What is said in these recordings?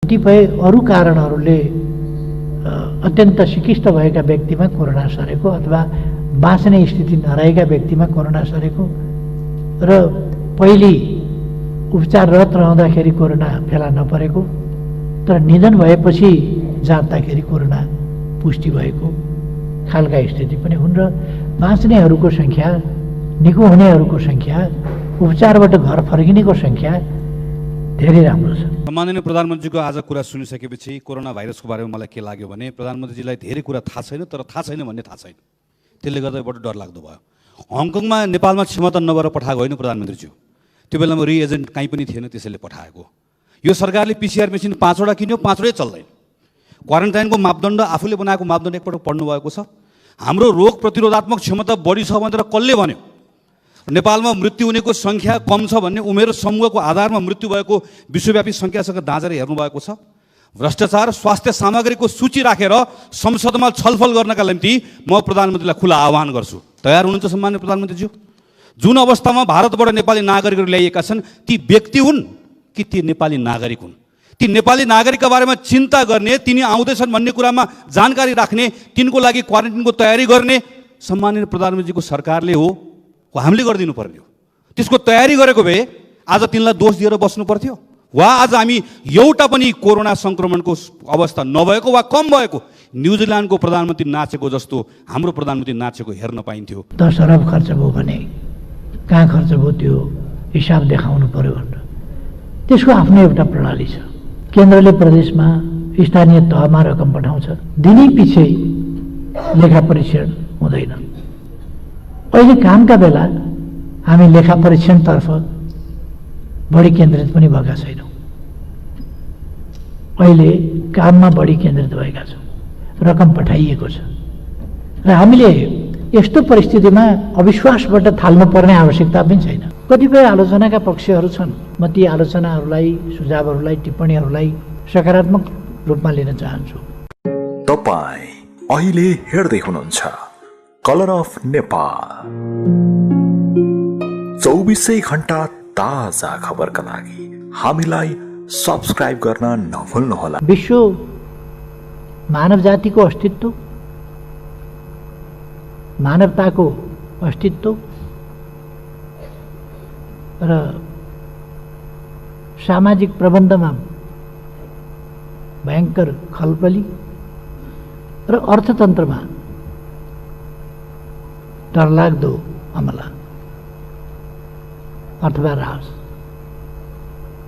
कतिपय अरू कारणहरूले अत्यन्त सिकिष्ट भएका व्यक्तिमा कोरोना सरेको अथवा बाँच्ने स्थिति नरहेका व्यक्तिमा कोरोना सरेको र पहिले उपचाररत रहँदाखेरि कोरोना फेला नपरेको तर निधन भएपछि जाँच्दाखेरि कोरोना पुष्टि भएको खालका स्थिति पनि हुन् र बाँच्नेहरूको सङ्ख्या, निको हुनेहरूको सङ्ख्या, उपचारबाट घर फर्किनेको सङ्ख्या धेरै राम्रो छ। सम्माननीय प्रधानमन्त्रीको आज कुरा सुनिसकेपछि कोरोना भाइरसको बारेमा मलाई के लाग्यो भने प्रधानमन्त्रीजीलाई धेरै कुरा थाहा छैन, तर थाहा छैन भन्ने थाहा छैन, त्यसले गर्दा बडो डर लाग्दो भयो। हङकङमा नेपालमा क्षमता नभएर पठाएको होइन प्रधानमन्त्रीज्यू, त्यो बेलामा रिएजेन्ट कहीँ पनि थिएन, त्यसैले पठाएको। यो सरकारले पिसिआर मेसिन 5वटा किन्यो, 5वटै चल्दैन। क्वारेन्टाइनको मापदण्ड आफूले बनाएको मापदण्ड एकपल्ट पढ्नु भएको छ। हाम्रो रोग प्रतिरोधात्मक क्षमता बढी छ भनेर कसले भन्यो? नेपालमा मृत्यु हुनेको सङ्ख्या कम छ भन्ने उमेर समूहको आधारमा मृत्यु भएको विश्वव्यापी सङ्ख्यासँग दाँजेर हेर्नुभएको छ। भ्रष्टाचार स्वास्थ्य सामग्रीको सूची राखेर संसदमा छलफल गर्नका निम्ति म प्रधानमन्त्रीलाई खुला आह्वान गर्छु। तयार हुनुहुन्छ सम्माननीय प्रधानमन्त्रीज्यू? जुन अवस्थामा भारतबाट नेपाली नागरिकहरू ल्याइएका छन् ती व्यक्ति हुन् कि ती नेपाली नागरिक हुन्? ती नेपाली नागरिकका बारेमा चिन्ता गर्ने, तिनी आउँदैछन् भन्ने कुरामा जानकारी राख्ने, तिनको लागि क्वारेन्टाइनको तयारी गर्ने सम्माननीय प्रधानमन्त्रीको सरकारले हो, हामीले गरिदिनु पर्ने हो। त्यसको तयारी गरेको भए आज तिनलाई दोष दिएर बस्नु पर्थ्यो वा आज हामी एउटा पनि कोरोना सङ्क्रमणको अवस्था नभएको वा कम भएको न्युजिल्यान्डको प्रधानमन्त्री नाचेको जस्तो हाम्रो प्रधानमन्त्री नाचेको हेर्न पाइन्थ्यो। 10 अरब खर्च भयो भने कहाँ खर्च भयो त्यो हिसाब देखाउनु पर्यो भनेर त्यसको आफ्नो एउटा प्रणाली छ। केन्द्रले प्रदेशमा स्थानीय तहमा रकम पठाउँछ, दिनै पछि लेखा परीक्षण हुँदैन। अहिले कामका बेला हामी लेखा परीक्षणतर्फ बढी केन्द्रित पनि भएका छैनौँ। अहिले काममा बढी केन्द्रित भएका छौँ, रकम पठाइएको छ र हामीले यस्तो परिस्थितिमा अविश्वासबाट थाल्नुपर्ने आवश्यकता पनि छैन। कतिपय आलोचनाका पक्षहरू छन्, म ती आलोचनाहरूलाई, सुझावहरूलाई, टिप्पणीहरूलाई सकारात्मक रूपमा लिन चाहन्छु। तपाईँ अहिले हेर्दै हुनुहुन्छ कलर अफ नेपाल, 24 घण्टा ताजा खबरका लागि हामीलाई सब्स्क्राइब गर्न नभुल्नुहोला। विश्व मानव जातिको अस्तित्व, मानवताको अस्तित्व र सामाजिक प्रबन्धमा भयङ्कर खलबली र अर्थतन्त्रमा डरलाग्दो हमला अथवा ह्रास,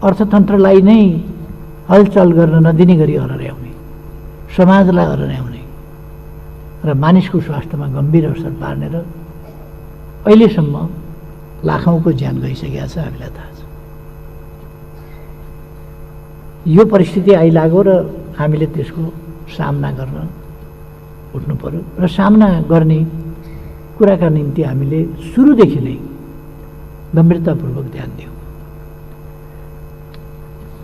अर्थतन्त्रलाई नै हलचल गर्न नदिने गरी हराउने, समाजलाई हराउने र मानिसको स्वास्थ्यमा गम्भीर असर पार्ने र अहिलेसम्म लाखौँको ज्यान गइसकेको छ, हामीलाई थाहा छ। यो परिस्थिति आइलाग्यो र हामीले त्यसको सामना गर्न उठ्नु पर्यो र सामना गर्ने कुराका निम्ति हामीले सुरुदेखि नै गम्भीरतापूर्वक ध्यान दियौँ।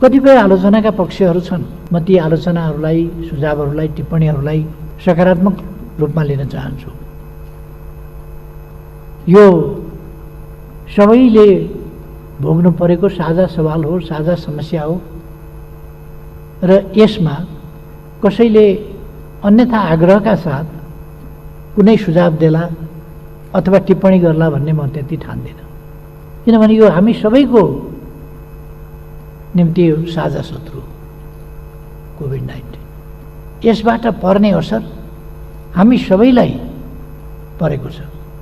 कतिपय आलोचनाका पक्षहरू छन्, म ती आलोचनाहरूलाई, सुझावहरूलाई, टिप्पणीहरूलाई सकारात्मक रूपमा लिन चाहन्छु। यो सबैले भोग्नु परेको साझा सवाल हो, साझा समस्या हो र यसमा कसैले अन्यथा आग्रहका साथ कुनै सुझाव देला अथवा टिप्पणी गर्ला भन्ने म त्यति ठान्दिनँ, किनभने यो हामी सबैको निम्ति साझा शत्रु कोभिड-19। यसबाट पर्ने असर हामी सबैलाई परेको छ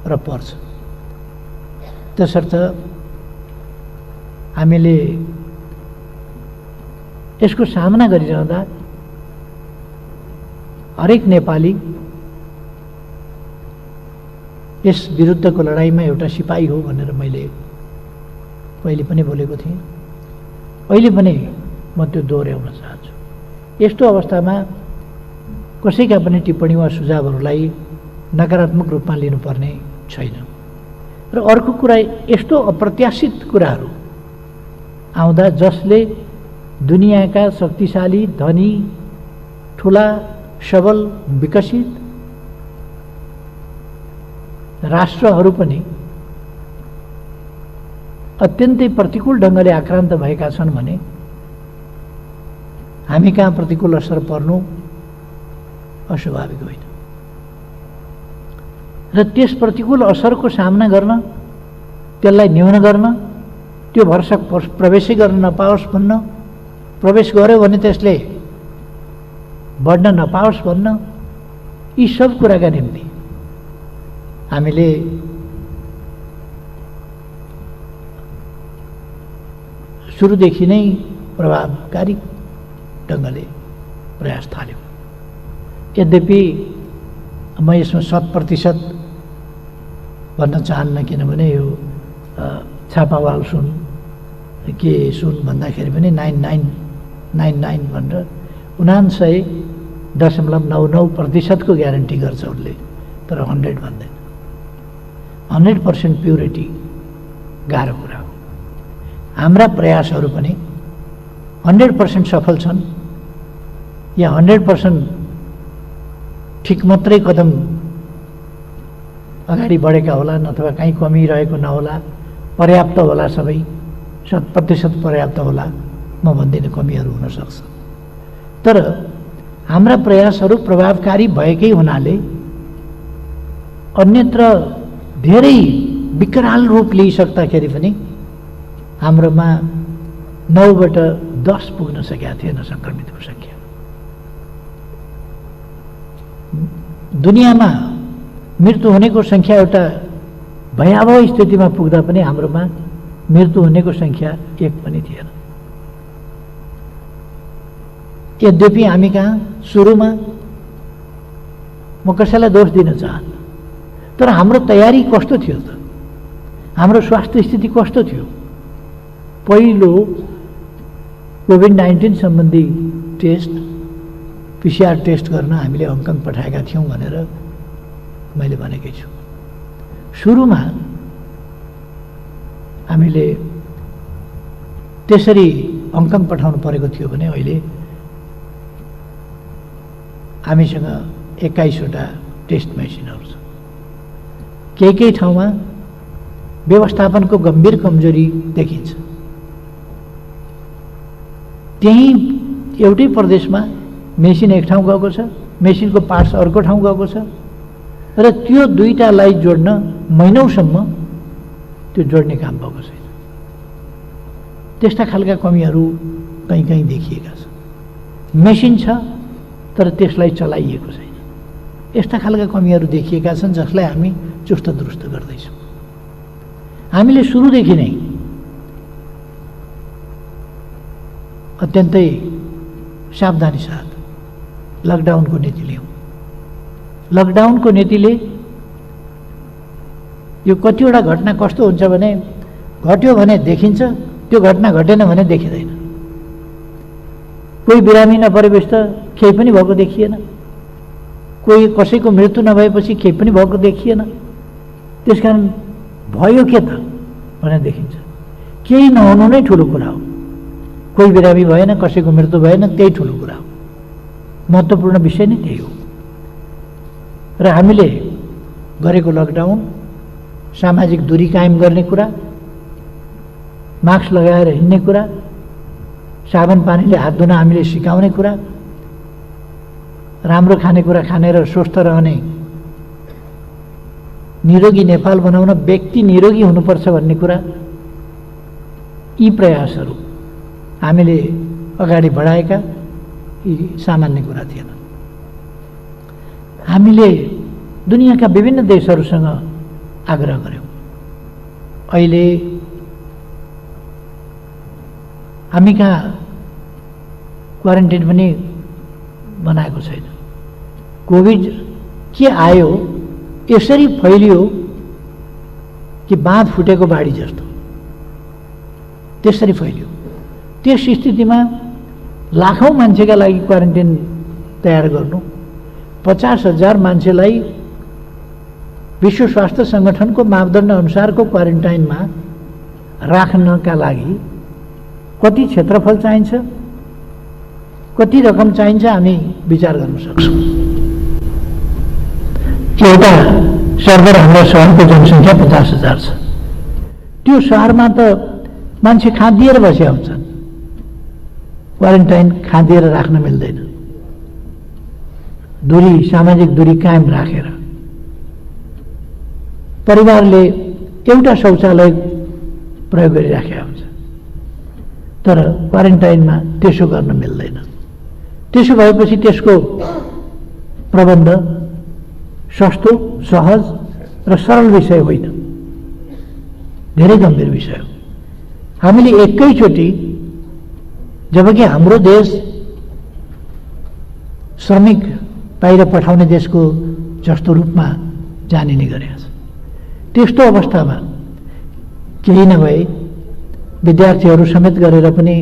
र पर्छ। त्यसर्थ हामीले यसको सामना गरिरहँदा हरेक नेपाली यस विरुद्धको लडाइँमा एउटा सिपाही हो भनेर मैले पहिले पनि बोलेको थिएँ, अहिले पनि म त्यो दोहोऱ्याउन चाहन्छु। यस्तो अवस्थामा कसैका पनि टिप्पणी वा सुझावहरूलाई नकारात्मक रूपमा लिनुपर्ने छैन। र अर्को कुरा, यस्तो अप्रत्याशित कुराहरू आउँदा जसले दुनियाँका शक्तिशाली, धनी, ठुला, सबल, विकसित राष्ट्रहरू पनि अत्यन्तै प्रतिकूल ढङ्गले आक्रान्त भएका छन् भने हामी कहाँ प्रतिकूल असर पर्नु अस्वाभाविक होइन र त्यस प्रतिकूल असरको सामना गर्न, त्यसलाई न्यून गर्न, त्यो भरसक प्रवेशै गर्न नपाओस् भन्न, प्रवेश गर्यो भने त्यसले बढ्न नपाओस् भन्न, यी सब कुराका निम्ति हामीले सुरुदेखि नै प्रभावकारी ढङ्गले प्रयास थाल्यौँ। यद्यपि म यसमा 100% भन्न चाहन्न, किनभने यो छापावाल सुन के सुन भन्दाखेरि पनि 9999 भनेर 99.99% को ग्यारेन्टी गर्छ उसले, तर 100 भन्दैन। 100% प्युरिटी गाह्रो कुरा हो। हाम्रा प्रयासहरू पनि 100% सफल छन् या 100% ठिक मात्रै कदम अगाडि बढेका होलान् अथवा कहीँ कमी रहेको नहोला, पर्याप्त होला, सबै 100% पर्याप्त होला, म भन्दिनँ, कमीहरू हुन सक्छ। तर हाम्रा प्रयासहरू प्रभावकारी भएकै हुनाले अन्यत्र धेरै विकराल रूप लिइसक्दाखेरि पनि हाम्रोमा 9बाट 10 पुग्न सकेका थिएन सङ्क्रमितको सङ्ख्या। दुनियाँमा मृत्यु हुनेको सङ्ख्या एउटा भयावह स्थितिमा पुग्दा पनि हाम्रोमा मृत्यु हुनेको सङ्ख्या 1 पनि थिएन। यद्यपि हामी कहाँ सुरुमा, म कसैलाई दोष दिन चाहन्न, तर हाम्रो तयारी कस्तो थियो त? हाम्रो स्वास्थ्य स्थिति कस्तो थियो? पहिलो कोभिड-19 सम्बन्धी टेस्ट, PCR टेस्ट गर्न हामीले हङकङ पठाएका थियौँ भनेर मैले भनेकै छु। सुरुमा हामीले त्यसरी हङकङ पठाउनु परेको थियो भने अहिले हामीसँग 21वटा टेस्ट मेसिनहरू छ। केही ठाउँमा व्यवस्थापनको गम्भीर कमजोरी देखिन्छ। त्यही एउटै प्रदेशमा मेसिन एक ठाउँ गएको छ, मेसिनको पार्ट्स अर्को ठाउँ गएको छ र त्यो दुईटालाई जोड्न महिनौसम्म त्यो जोड्ने काम भएको छैन। त्यस्ता खालका कमीहरू कहीँ कहीँ देखिएका छन्। मेसिन छ तर त्यसलाई चलाइएको छैन। यस्ता खालका कमीहरू देखिएका छन् जसलाई हामी चुस्त दुरुस्त गर्दैछौँ। हामीले सुरुदेखि नै अत्यन्तै सावधानी साथ लकडाउनको नीति लियौँ। लकडाउनको नीतिले यो कतिवटा घटना कस्तो हुन्छ भने घट्यो भने देखिन्छ, त्यो घटना घटेन भने देखिँदैन। कोही बिरामी नपरेपछि त केही पनि भएको देखिएन, कोही कसैको मृत्यु नभएपछि केही पनि भएको देखिएन। त्यसकारण भयो के त भनेर देखिन्छ। केही नहुनु नै ठुलो कुरा हो। कोही बिरामी भएन, कसैको मृत्यु भएन, त्यही ठुलो कुरा हो। महत्त्वपूर्ण विषय नै त्यही हो। र हामीले गरेको लकडाउन, सामाजिक दूरी कायम गर्ने कुरा, मास्क लगाएर हिँड्ने कुरा, साबुन पानीले हात धुन हामीले सिकाउने कुरा, राम्रो खानेकुरा खाने र स्वस्थ रहने, निरोगी नेपाल बनाउन व्यक्ति निरोगी हुनुपर्छ भन्ने कुरा, यी प्रयासहरू हामीले अगाडि बढाएका यी सामान्य कुरा थिएन। हामीले दुनियाँका विभिन्न देशहरूसँग आग्रह गर्यौँ। अहिले हामी कहाँ क्वारेन्टाइन पनि बनाएको छैन। कोभिड के आयो, यसरी फैलियो कि बाँध फुटेको बाढी जस्तो त्यसरी फैलियो। त्यस स्थितिमा लाखौँ मान्छेका लागि क्वारेन्टाइन तयार गर्नु, 50,000 मान्छेलाई विश्व स्वास्थ्य सङ्गठनको मापदण्ड अनुसारको क्वारेन्टाइनमा राख्नका लागि कति क्षेत्रफल चाहिन्छ, कति रकम चाहिन्छ, हामी विचार गर्न सक्छौँ। एउटा सर्भर हाम्रो सहरको जनसङ्ख्या 50,000 छ। त्यो सहरमा त मान्छे खाँदिएर बसेका हुन्छन्। क्वारेन्टाइन खाँदिएर राख्न मिल्दैन। दूरी, सामाजिक दूरी कायम राखेर परिवारले एउटा शौचालय प्रयोग गरिराखेका हुन्छ, तर क्वारेन्टाइनमा त्यसो गर्न मिल्दैन। त्यसो भएपछि त्यसको प्रबन्ध सस्तो, सहज र सरल विषय होइन, धेरै गम्भीर विषय हो। हामीले एकैचोटि, जबकि हाम्रो देश श्रमिक बाहिर पठाउने देशको जस्तो रूपमा जानिने गरेको छ, त्यस्तो अवस्थामा केही नभए विद्यार्थीहरू समेत गरेर पनि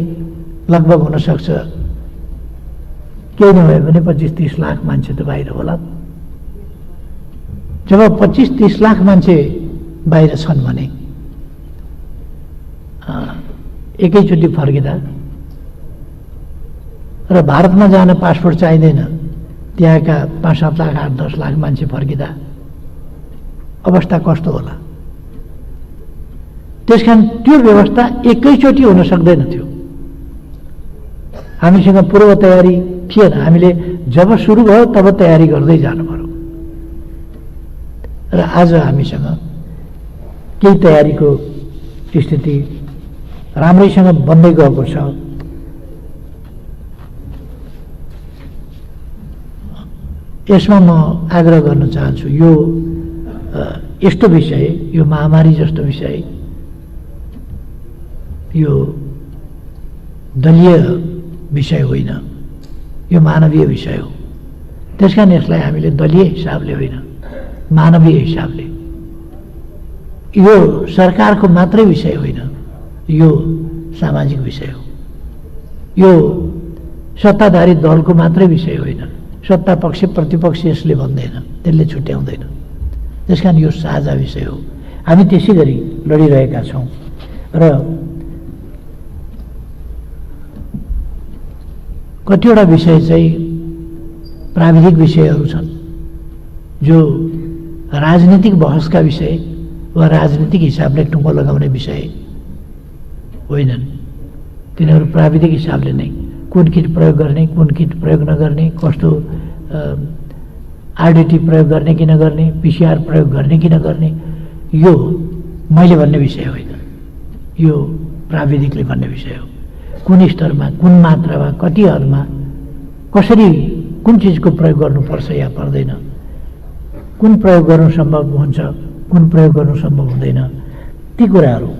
लगभग हुन सक्छ, केही नभए पनि 25-30 लाख मान्छे त बाहिर होला। जब 25-30 लाख मान्छे बाहिर छन् भने एकैचोटि फर्किँदा र भारतमा जान पासपोर्ट चाहिँदैन, त्यहाँका 5-7 लाख 8-10 लाख मान्छे फर्किँदा अवस्था कस्तो होला? त्यसकारण त्यो व्यवस्था एकैचोटि हुन सक्दैन थियो। हामीसँग पूर्व तयारी थिएन। हामीले जब सुरु भयो तब तयारी गर्दै जानु पर्यो र आज हामीसँग केही तयारीको स्थिति राम्रैसँग बन्दै गएको छ। यसमा म आग्रह गर्न चाहन्छु, यो यस्तो विषय, यो महामारी जस्तो विषय, यो दलीय विषय होइन, यो मानवीय विषय हो। त्यसकारण यसलाई हामीले दलीय हिसाबले होइन, मानवीय हिसाबले, यो सरकारको मात्रै विषय होइन, यो सामाजिक विषय हो। यो सत्ताधारी दलको मात्रै विषय होइन, सत्ता पक्ष प्रतिपक्ष यसले भन्दैन, त्यसले छुट्याउँदैन। त्यसकारण यो साझा विषय हो। हामी त्यसै गरी लडिरहेका छौँ र कतिवटा विषय चाहिँ प्राविधिक विषयहरू छन् जो राजनीतिक बहसका विषय वा राजनीतिक हिसाबले टुङ्गो लगाउने विषय होइनन्। तिनीहरू प्राविधिक हिसाबले नै कुन किट प्रयोग गर्ने, कुन किट प्रयोग नगर्ने, कस्तो आरडिटी प्रयोग गर्ने कि नगर्ने, पिसिआर प्रयोग गर्ने कि नगर्ने, यो मैले भन्ने विषय होइन, यो प्राविधिकले भन्ने विषय हो। कुन स्तरमा, कुन मात्रामा, कति हदमा, कसरी कुन चिजको प्रयोग गर्नुपर्छ या पर्दैन, कुन प्रयोग गर्नु सम्भव हुन्छ, कुन प्रयोग गर्नु सम्भव हुँदैन, ती कुराहरू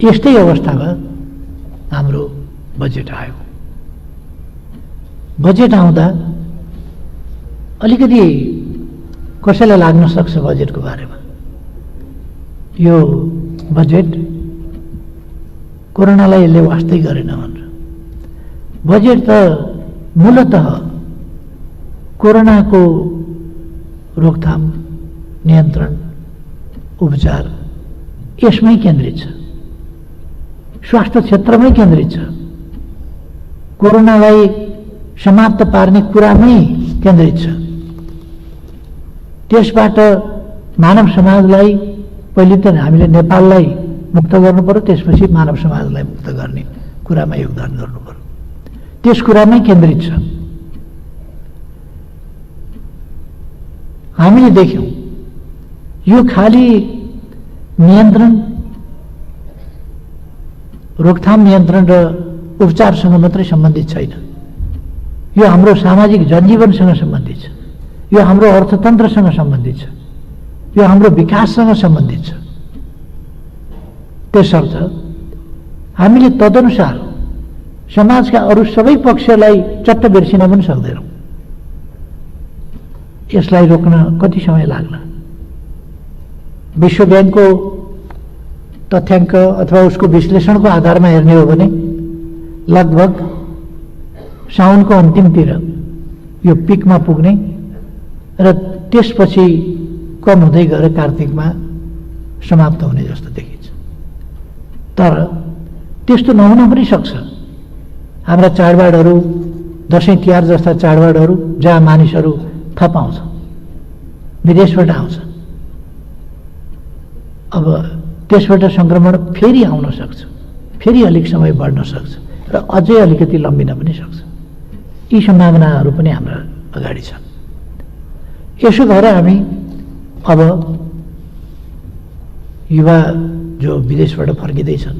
यस्तै अवस्थामा हाम्रो बजेट आयो। बजेट आउँदा अलिकति कसैलाई लाग्न सक्छ बजेटको बारेमा, यो बजेट कोरोनालाई यसले वास्तै गरेन भनेर। बजेट त मूलतः कोरोनाको रोकथाम, नियन्त्रण, उपचार यसमै केन्द्रित छ, स्वास्थ्य क्षेत्रमै केन्द्रित छ, कोरोनालाई समाप्त पार्ने कुरामै केन्द्रित छ। त्यसबाट मानव समाजलाई पहिले त हामीले नेपाललाई मुक्त गर्नु पर्यो, त्यसपछि मानव समाजलाई मुक्त गर्ने कुरामा योगदान गर्नु पर्यो, त्यस कुरामै केन्द्रित छ। हामीले देख्यौँ यो खाली नियन्त्रण, रोकथाम, नियन्त्रण र उपचारसँग मात्रै सम्बन्धित छैन, यो हाम्रो सामाजिक जनजीवनसँग सम्बन्धित छ, यो हाम्रो अर्थतन्त्रसँग सम्बन्धित छ, यो हाम्रो विकाससँग सम्बन्धित छ। त्यसर्थ हामीले तदनुसार समाजका अरू सबै पक्षलाई चट्ट बिर्सिन पनि सक्दैनौँ। यसलाई रोक्न कति समय लाग्ला? विश्व ब्याङ्कको तथ्याङ्क अथवा उसको विश्लेषणको आधारमा हेर्ने हो भने लगभग साउनको अन्तिमतिर यो पिकमा पुग्ने र त्यसपछि कम हुँदै गएर कार्तिकमा समाप्त हुने जस्तो देखिन्छ। तर त्यस्तो नहुन पनि सक्छ। हाम्रा चाडबाडहरू, दसैँ तिहार जस्ता चाडबाडहरू जहाँ मानिसहरू थप आउँछ, विदेशबाट आउँछ। अब त्यसबाट सङ्क्रमण फेरि आउन सक्छ, फेरि अलिक समय बढ्न सक्छ र अझै अलिकति लम्बिन पनि सक्छ। यी सम्भावनाहरू पनि हाम्रा अगाडि छन्। यसो भएर हामी अब युवा जो विदेशबाट फर्किँदैछन्,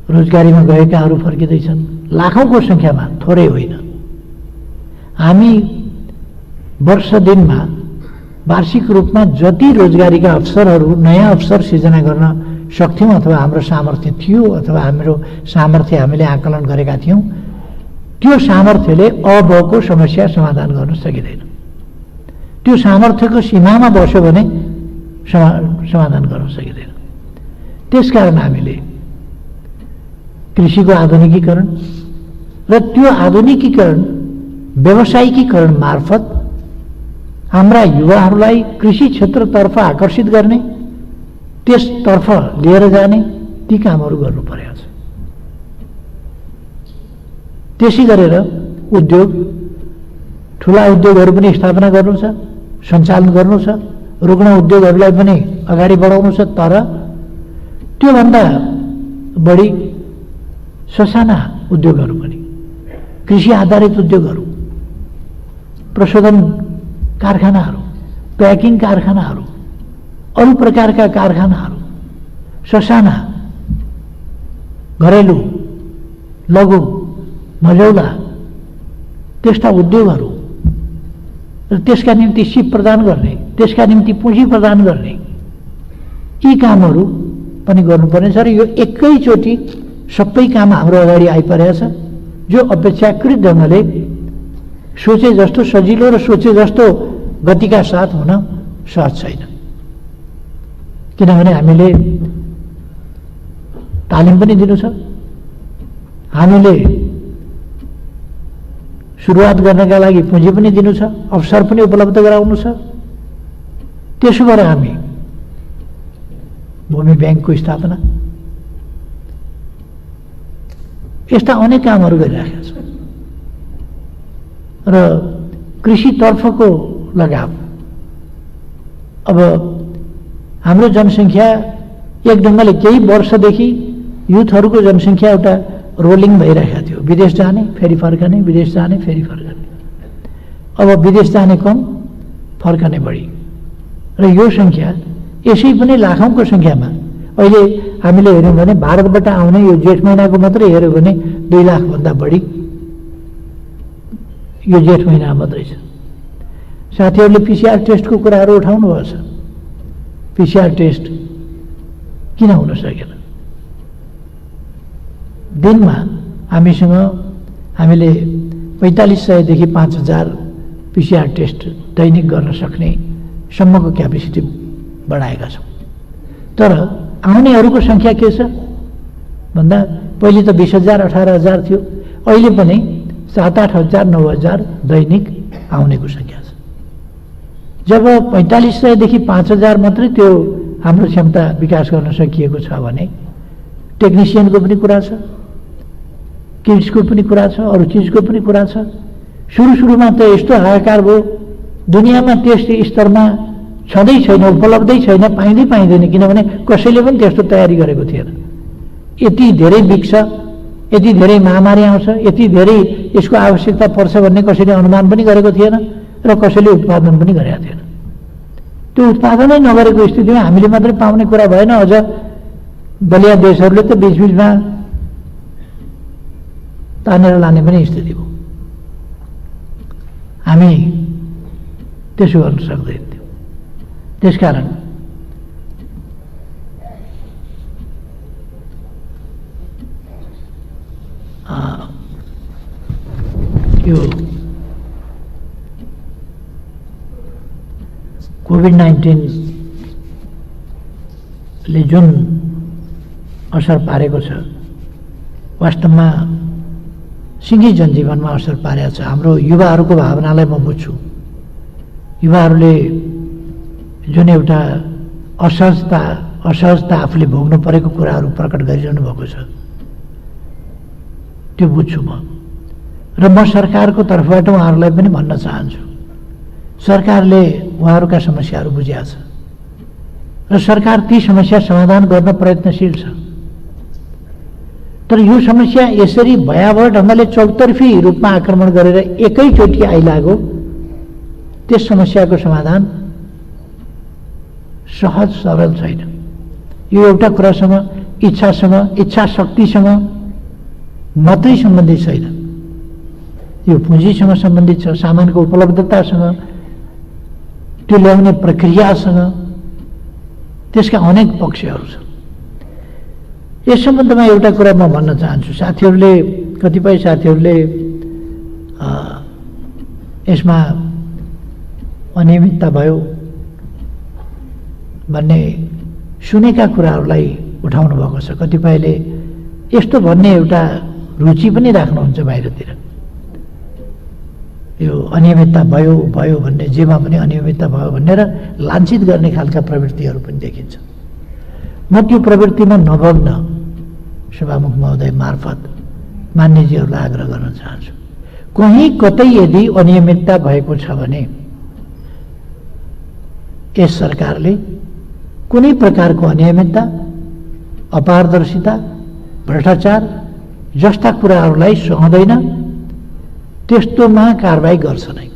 रोजगारीमा गएकाहरू फर्किँदैछन्, लाखौँको सङ्ख्यामा, थोरै होइन। हामी वर्ष दिनमा वार्षिक रूपमा जति रोजगारीका अवसरहरू, नयाँ अवसर सिर्जना गर्न सक्थ्यौँ अथवा हाम्रो सामर्थ्य थियो अथवा हाम्रो सामर्थ्य हामीले आकलन गरेका थियौँ, त्यो सामर्थ्यले अबको समस्या समाधान गर्न सकिँदैन। त्यो सामर्थ्यको सीमामा बस्यो भने समाधान गर्न सकिँदैन। त्यसकारण हामीले कृषिको आधुनिकीकरण र त्यो आधुनिकीकरण व्यावसायिकीकरण मार्फत हाम्रा युवाहरूलाई कृषि क्षेत्रतर्फ आकर्षित गर्ने, त्यसतर्फ लिएर जाने ती कामहरू गर्नु परेको छ। त्यसै गरेर उद्योग, ठुला उद्योगहरू पनि स्थापना गर्नु छ, सञ्चालन गर्नु छ, रुग्ण उद्योगहरूलाई पनि अगाडि बढाउनु छ। तर त्योभन्दा बढी ससाना उद्योगहरू पनि, कृषि आधारित उद्योगहरू, प्रशोधन कारखानाहरू, प्याकिङ कारखानाहरू, अरू प्रकारका कारखानाहरू, ससाना, घरेलु, लघु, मझौला त्यस्ता उद्योगहरू र त्यसका निम्ति सिप प्रदान गर्ने, त्यसका निम्ति पुँजी प्रदान गर्ने, यी कामहरू पनि गर्नुपर्नेछ। र यो एकैचोटि सबै काम हाम्रो अगाडि आइपरेको छ, जो अपेक्षाकृत ढङ्गले सोचे जस्तो सजिलो र सोचे जस्तो गतिका साथ हुन सहज छैन। किनभने हामीले तालिम पनि दिनु छ, हामीले सुरुवात गर्नका लागि पुँजी पनि दिनु छ, अवसर पनि उपलब्ध गराउनु छ। त्यसो भएर हामी भूमि ब्याङ्कको स्थापना, यस्ता अनेक कामहरू गरिराखेका छौँ। र कृषितर्फको लगाव, अब हाम्रो जनसङ्ख्या एक ढङ्गले केही वर्षदेखि युथहरूको जनसङ्ख्या एउटा रोलिङ भइरहेको थियो, विदेश जाने फेरि फर्कने, विदेश जाने फेरि फर्कने। अब विदेश जाने कम, फर्कने बढी, र यो सङ्ख्या यसै पनि लाखौँको सङ्ख्यामा अहिले हामीले हेऱ्यौँ भने भारतबाट आउने यो जेठ महिनाको मात्रै हेऱ्यौँ भने 2 लाखभन्दा बढी यो जेठ महिना मात्रै छ। साथीहरूले पिसिआर टेस्टको कुराहरू उठाउनु भएको छ। पिसिआर टेस्ट किन हुन सकेन? दिनमा हामीले 4500 देखि 5000 पिसिआर टेस्ट दैनिक गर्न सक्ने सम्मको क्यापेसिटी बढाएका छौँ। तर आउनेहरूको सङ्ख्या के छ भन्दा पहिले त 20,000 18,000 थियो, अहिले पनि 7-8,000 9,000 दैनिक आउनेको सङ्ख्या छ। जब 4500 देखि 5000 मात्रै त्यो हाम्रो क्षमता विकास गर्न सकिएको छ भने टेक्निसियनको पनि कुरा छ, किट्सको पनि कुरा छ, अरू चिजको पनि कुरा छ। सुरुमा त यस्तो हाहाकार भयो, दुनियाँमा त्यस स्तरमा छँदै छैन, उपलब्धै छैन, पाइँदैन, किनभने कसैले पनि त्यस्तो तयारी गरेको थिएन। यति धेरै बिग्छ, यति धेरै महामारी आउँछ, यति धेरै यसको आवश्यकता पर्छ भन्ने कसैले अनुमान पनि गरेको थिएन र कसैले उत्पादन पनि गरेका थिएन। त्यो उत्पादनै नगरेको स्थितिमा हामीले मात्रै पाउने कुरा भएन, अझ बलिया देशहरूले त बीचबीचमा तानेर लाने पनि स्थिति भयो। हामी त्यसो गर्न सक्दैनौँ। त्यसकारण यो कोभिड-19ले जुन असर पारेको छ, वास्तवमा सिङ्गै जनजीवनमा असर पारेको छ। हाम्रो युवाहरूको भावनालाई म बुझ्छु। युवाहरूले जुन एउटा असहजता आफूले भोग्नु परेको कुराहरू प्रकट गरिरहनु भएको छ, त्यो बुझ्छु म। र म सरकारको तर्फबाट उहाँहरूलाई पनि भन्न चाहन्छु, सरकारले उहाँहरूका समस्याहरू बुझेको छ र सरकार ती समस्या समाधान गर्न प्रयत्नशील छ। तर यो समस्या यसरी भयावह ढङ्गले चौतर्फी रूपमा आक्रमण गरेर एकैचोटि आइलाग्यो, त्यस समस्याको समाधान सहज सरल छैन। यो एउटा कुरासँग इच्छा शक्तिसँग मात्रै सम्बन्धित छैन, यो पुँजीसँग सम्बन्धित छ, सामानको उपलब्धतासँग, त्यो ल्याउने प्रक्रियासँग, त्यसका अनेक पक्षहरू छन्। यस सम्बन्धमा एउटा कुरा म भन्न चाहन्छु। कतिपय साथीहरूले यसमा अनियमितता भयो भन्ने सुनेका कुराहरूलाई उठाउनु भएको छ। कतिपयले यस्तो भन्ने एउटा रुचि पनि राख्नुहुन्छ बाहिरतिर, यो अनियमितता भयो भन्ने, जेमा पनि अनियमितता भयो भनेर लाञ्छित गर्ने खालका प्रवृत्तिहरू पनि देखिन्छ। म त्यो प्रवृत्तिमा नभग्न सभामुख महोदय मार्फत मान्यजीहरूलाई आग्रह गर्न चाहन्छु, कहीँ कतै यदि अनियमितता भएको छ भने यस सरकारले कुनै प्रकारको अनियमितता, अपारदर्शिता, भ्रष्टाचार जस्ता कुराहरूलाई सहँदैन, त्यस्तोमा कारबाही गर्छ नै,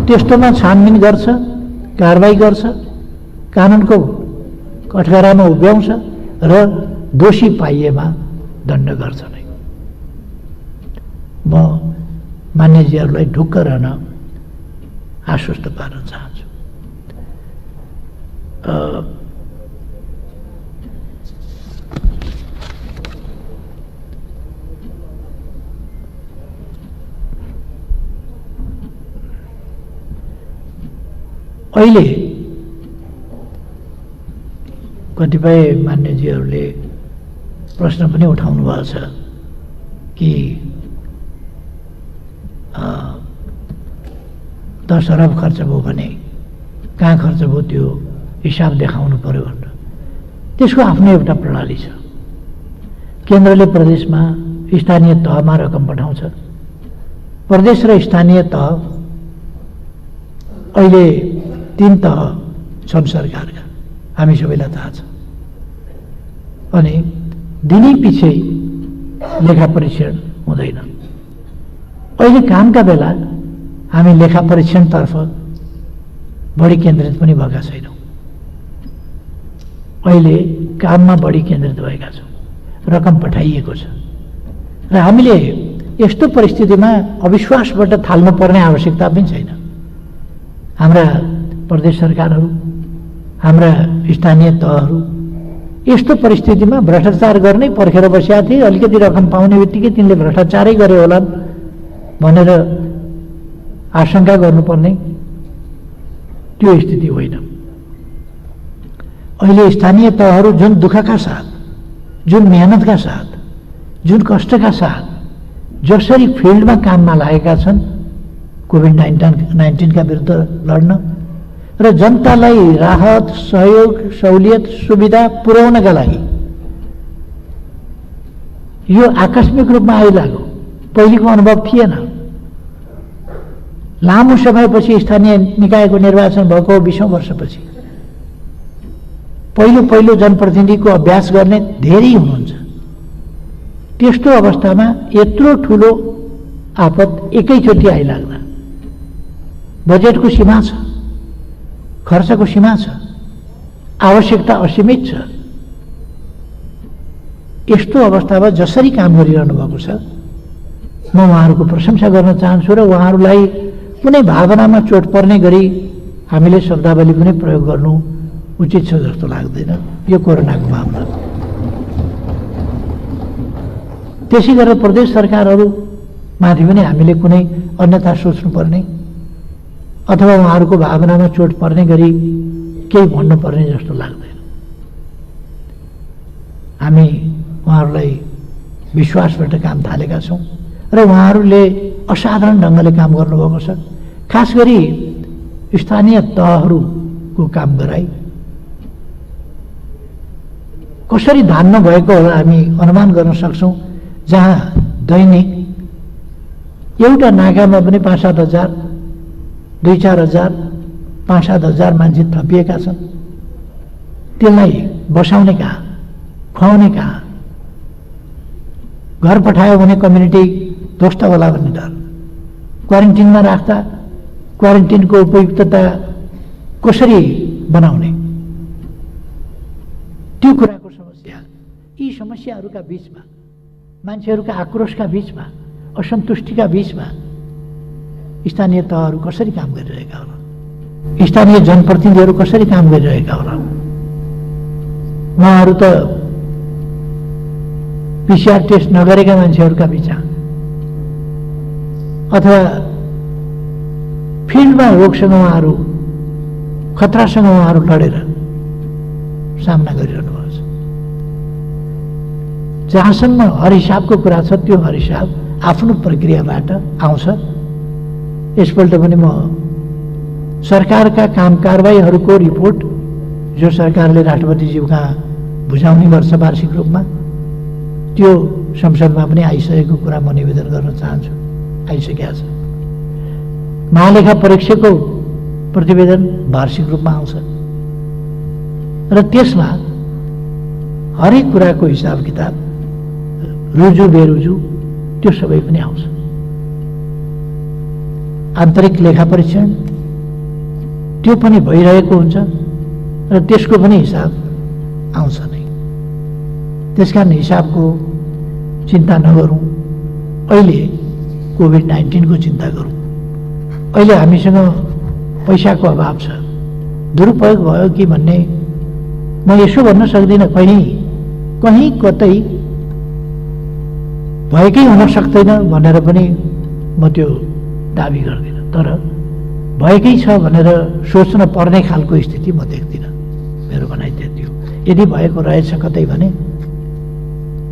त्यस्तोमा छानबिन गर्छ, कारबाही गर्छ, कानुनको कठघरामा उभ्याउँछ र दोषी पाइएमा दण्ड गर्छ नै। म मान्यजीहरूलाई ढुक्क रहन आश्वस्त पार्न चाहन्छु। अहिले कतिपय मान्यजीहरूले प्रश्न पनि उठाउनु भएको छ कि 10 अरब खर्च भयो भने कहाँ खर्च भयो त्यो हिसाब देखाउनु पर्यो भनेर। त्यसको आफ्नै एउटा प्रणाली छ। केन्द्रले प्रदेशमा स्थानीय तहमा रकम पठाउँछ, प्रदेश र स्थानीय तह अहिले 3 तह छन् सरकारका, हामी सबैलाई थाहा छ। अनि दिनै पछि लेखा परीक्षण हुँदैन। अहिले कामका बेला हामी लेखा परीक्षणतर्फ बढी केन्द्रित पनि भएका छैनौँ। अहिले काममा बढी केन्द्रित भएका छौँ, रकम पठाइएको छ र हामीले यस्तो परिस्थितिमा अविश्वासबाट थाल्नुपर्ने आवश्यकता पनि छैन। हाम्रा प्रदेश सरकारहरू, हाम्रा स्थानीय तहहरू यस्तो परिस्थितिमा भ्रष्टाचार गर्नै पर्खेर बसेका थिए। अलिकति रकम पाउने बित्तिकै तिनले भ्रष्टाचारै गरे होलान् भनेर आशंका गर्नुपर्ने त्यो स्थिति होइन। अहिले स्थानीय तहहरू जुन दुःखका साथ, जुन मेहनतका साथ, जुन कष्टका साथ जसरी फिल्डमा काममा लागेका छन् कोभिड-19 का विरुद्ध लड्न र जनतालाई राहत, सहयोग, सहुलियत, सुविधा पुर्याउनका लागि, यो आकस्मिक रूपमा आइलाग्यो। पहिलेको अनुभव थिएन। लामो समयपछि स्थानीय निकायको निर्वाचन भएको 20औं वर्षपछि पहिलो जनप्रतिनिधिको अभ्यास गर्ने धेरै हुनुहुन्छ। त्यस्तो अवस्थामा यत्रो ठुलो आपत एकैचोटि आइलाग्दा बजेटको सीमा छ, खर्चको सीमा छ, आवश्यकता असीमित छ। यस्तो अवस्थामा जसरी काम गरिरहनु भएको छ, म उहाँहरूको प्रशंसा गर्न चाहन्छु र उहाँहरूलाई कुनै भावनामा चोट पर्ने गरी हामीले शब्दावली पनि प्रयोग गर्नु उचित छ जस्तो लाग्दैन यो कोरोनाको मामला। त्यसै गरेर प्रदेश सरकारहरू माथि पनि हामीले कुनै अन्यथा सोच्नुपर्ने अथवा उहाँहरूको भावनामा चोट पर्ने गरी केही भन्नुपर्ने जस्तो लाग्दैन। हामी उहाँहरूलाई विश्वासबाट काम थालेका छौँ र उहाँहरूले असाधारण ढङ्गले काम गर्नुभएको छ। खास गरी स्थानीय तहहरूको काम गराई कसरी धान्न भएको होला हामी अनुमान गर्न सक्छौँ। जहाँ दैनिक एउटा नाकामा पनि 5-7 हजार 2-4 हजार 5-7 हजार मान्छे थपिएका छन्। त्यसलाई बसाउने कहाँ, खुवाउने कहाँ? घर पठायो भने कम्युनिटी ध्वस्त होला भन्ने डर। क्वारेन्टिनमा राख्दा क्वारेन्टिनको उपयुक्तता कसरी बनाउने, त्यो कुराको समस्या। यी समस्याहरूका बीचमा, मान्छेहरूका आक्रोशका बीचमा, असन्तुष्टिका बीचमा स्थानीय तहहरू कसरी काम गरिरहेका होला, स्थानीय जनप्रतिनिधिहरू कसरी काम गरिरहेका होला? उहाँहरू त PCR टेस्ट नगरेका मान्छेहरूका बीचमा अथवा फिल्डमा रोगसँग उहाँहरू, खतरासँग उहाँहरू लडेर सामना गरिरहनु भएको छ। जहाँसम्म हरिसाबको कुरा छ, त्यो हरिसाब आफ्नो प्रक्रियाबाट आउँछ। यसपल्ट पनि म सरकारका काम कारबाहीहरूको रिपोर्ट जो सरकारले राष्ट्रपतिज्यूका बुझाउने गर्छ वार्षिक रूपमा, त्यो संसदमा पनि आइसकेको कुरा म निवेदन गर्न चाहन्छु। आइसकेका छ। महालेखा परीक्षकको प्रतिवेदन वार्षिक रूपमा आउँछ र त्यसमा हरेक कुराको हिसाब किताब, रुजु बेरुजु त्यो सबै पनि आउँछ। आन्तरिक लेखा परीक्षण त्यो पनि भइरहेको हुन्छ र त्यसको पनि हिसाब आउँछ नै। त्यसकारण हिसाबको चिन्ता नगरौँ, अहिले कोभिड-19 को चिन्ता गरौँ। अहिले हामीसँग पैसाको अभाव छ, दुरुपयोग भयो कि भन्ने म यसो भन्न सक्दिनँ। कहीँ कतै भएकै हुन सक्दैन भनेर पनि म त्यो दाबी गर्दिनँ, तर भएकै छ भनेर सोच्न पर्ने खालको स्थिति म देख्दिनँ। मेरो भनाइ त्यति हो। यदि भएको रहेछ कतै भने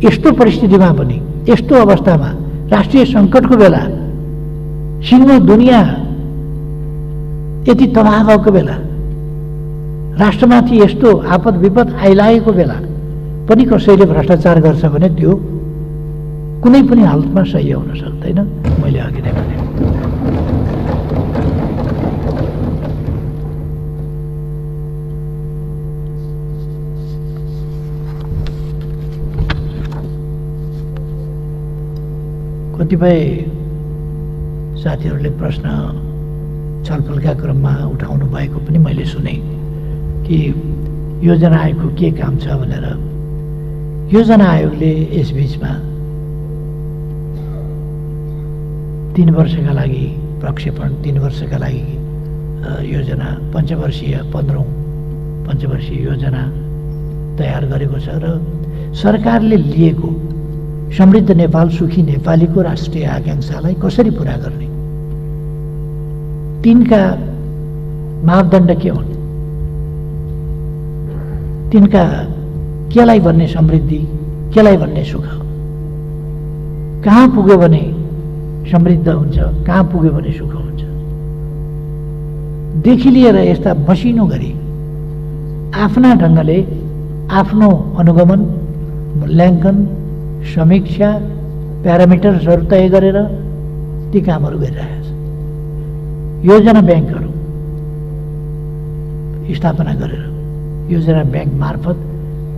यस्तो परिस्थितिमा पनि, यस्तो अवस्थामा, राष्ट्रिय सङ्कटको बेला, सिङ्गो दुनियाँ यति तबाह भएको बेला, राष्ट्रमाथि यस्तो आपद विपद आइलागेको बेला पनि कसैले भ्रष्टाचार गर्छ भने त्यो कुनै पनि हालतमा सही हुन सक्दैन। मैले अघि नै भने कतिपय साथीहरूले प्रश्न छलफलका क्रममा उठाउनु भएको पनि मैले सुने कि योजना आयोगको के काम छ भनेर। योजना आयोगले यसबीचमा 3 वर्षका लागि प्रक्षेपण, 3 वर्षका लागि योजना, पञ्चवर्षीय 15औं पञ्चवर्षीय योजना तयार गरेको छ र सरकारले लिएको समृद्ध नेपाल सुखी नेपालीको राष्ट्रिय आकांक्षालाई कसरी पुरा गर्ने, तिनका मापदण्ड के हुन्, तिनका केलाई भन्ने समृद्धि, केलाई भन्ने सुख, कहाँ पुग्यो भने समृद्ध हुन्छ, कहाँ पुग्यो भने सुख हुन्छ, देखि लिएर यस्ता मसिनो गरी आफ्ना ढङ्गले आफ्नो अनुगमन, मूल्याङ्कन, समीक्षा, प्यारामिटर्सहरू तय गरेर ती कामहरू गरिरहेका छन्। योजना ब्याङ्कहरू स्थापना गरेर योजना ब्याङ्क मार्फत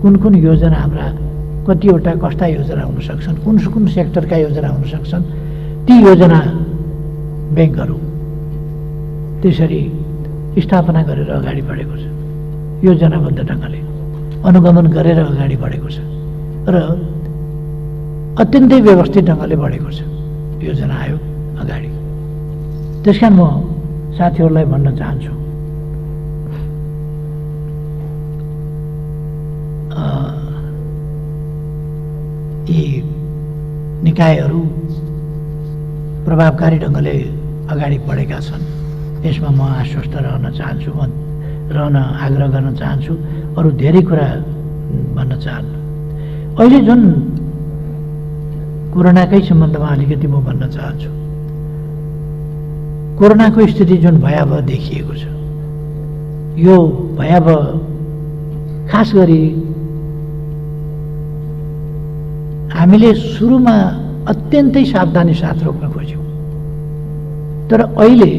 कुन कुन योजना हाम्रा, कतिवटा कस्ता योजना हुन सक्छन्, कुन कुन सेक्टरका योजना हुन सक्छन्, ती योजना ब्याङ्कहरू त्यसरी स्थापना गरेर अगाडि बढेको छ। योजनाबद्ध ढङ्गले अनुगमन गरेर अगाडि बढेको छ र अत्यन्तै व्यवस्थित ढङ्गले बढेको छ योजना आयोग अगाडि। त्यसकारण म साथीहरूलाई भन्न चाहन्छु, यी निकायहरू प्रभावकारी ढङ्गले अगाडि बढेका छन्। यसमा म आश्वस्त रहन चाहन्छु, म रहन आग्रह गर्न चाहन्छु। अरू धेरै कुरा भन्न चाहन्छु। अहिले जुन कोरोनाकै सम्बन्धमा अलिकति म भन्न चाहन्छु, कोरोनाको स्थिति जुन भयावह देखिएको छ, यो भयावह खास गरी हामीले सुरुमा अत्यन्तै सावधानी साथ रोक्न खोज्यौँ। तर अहिले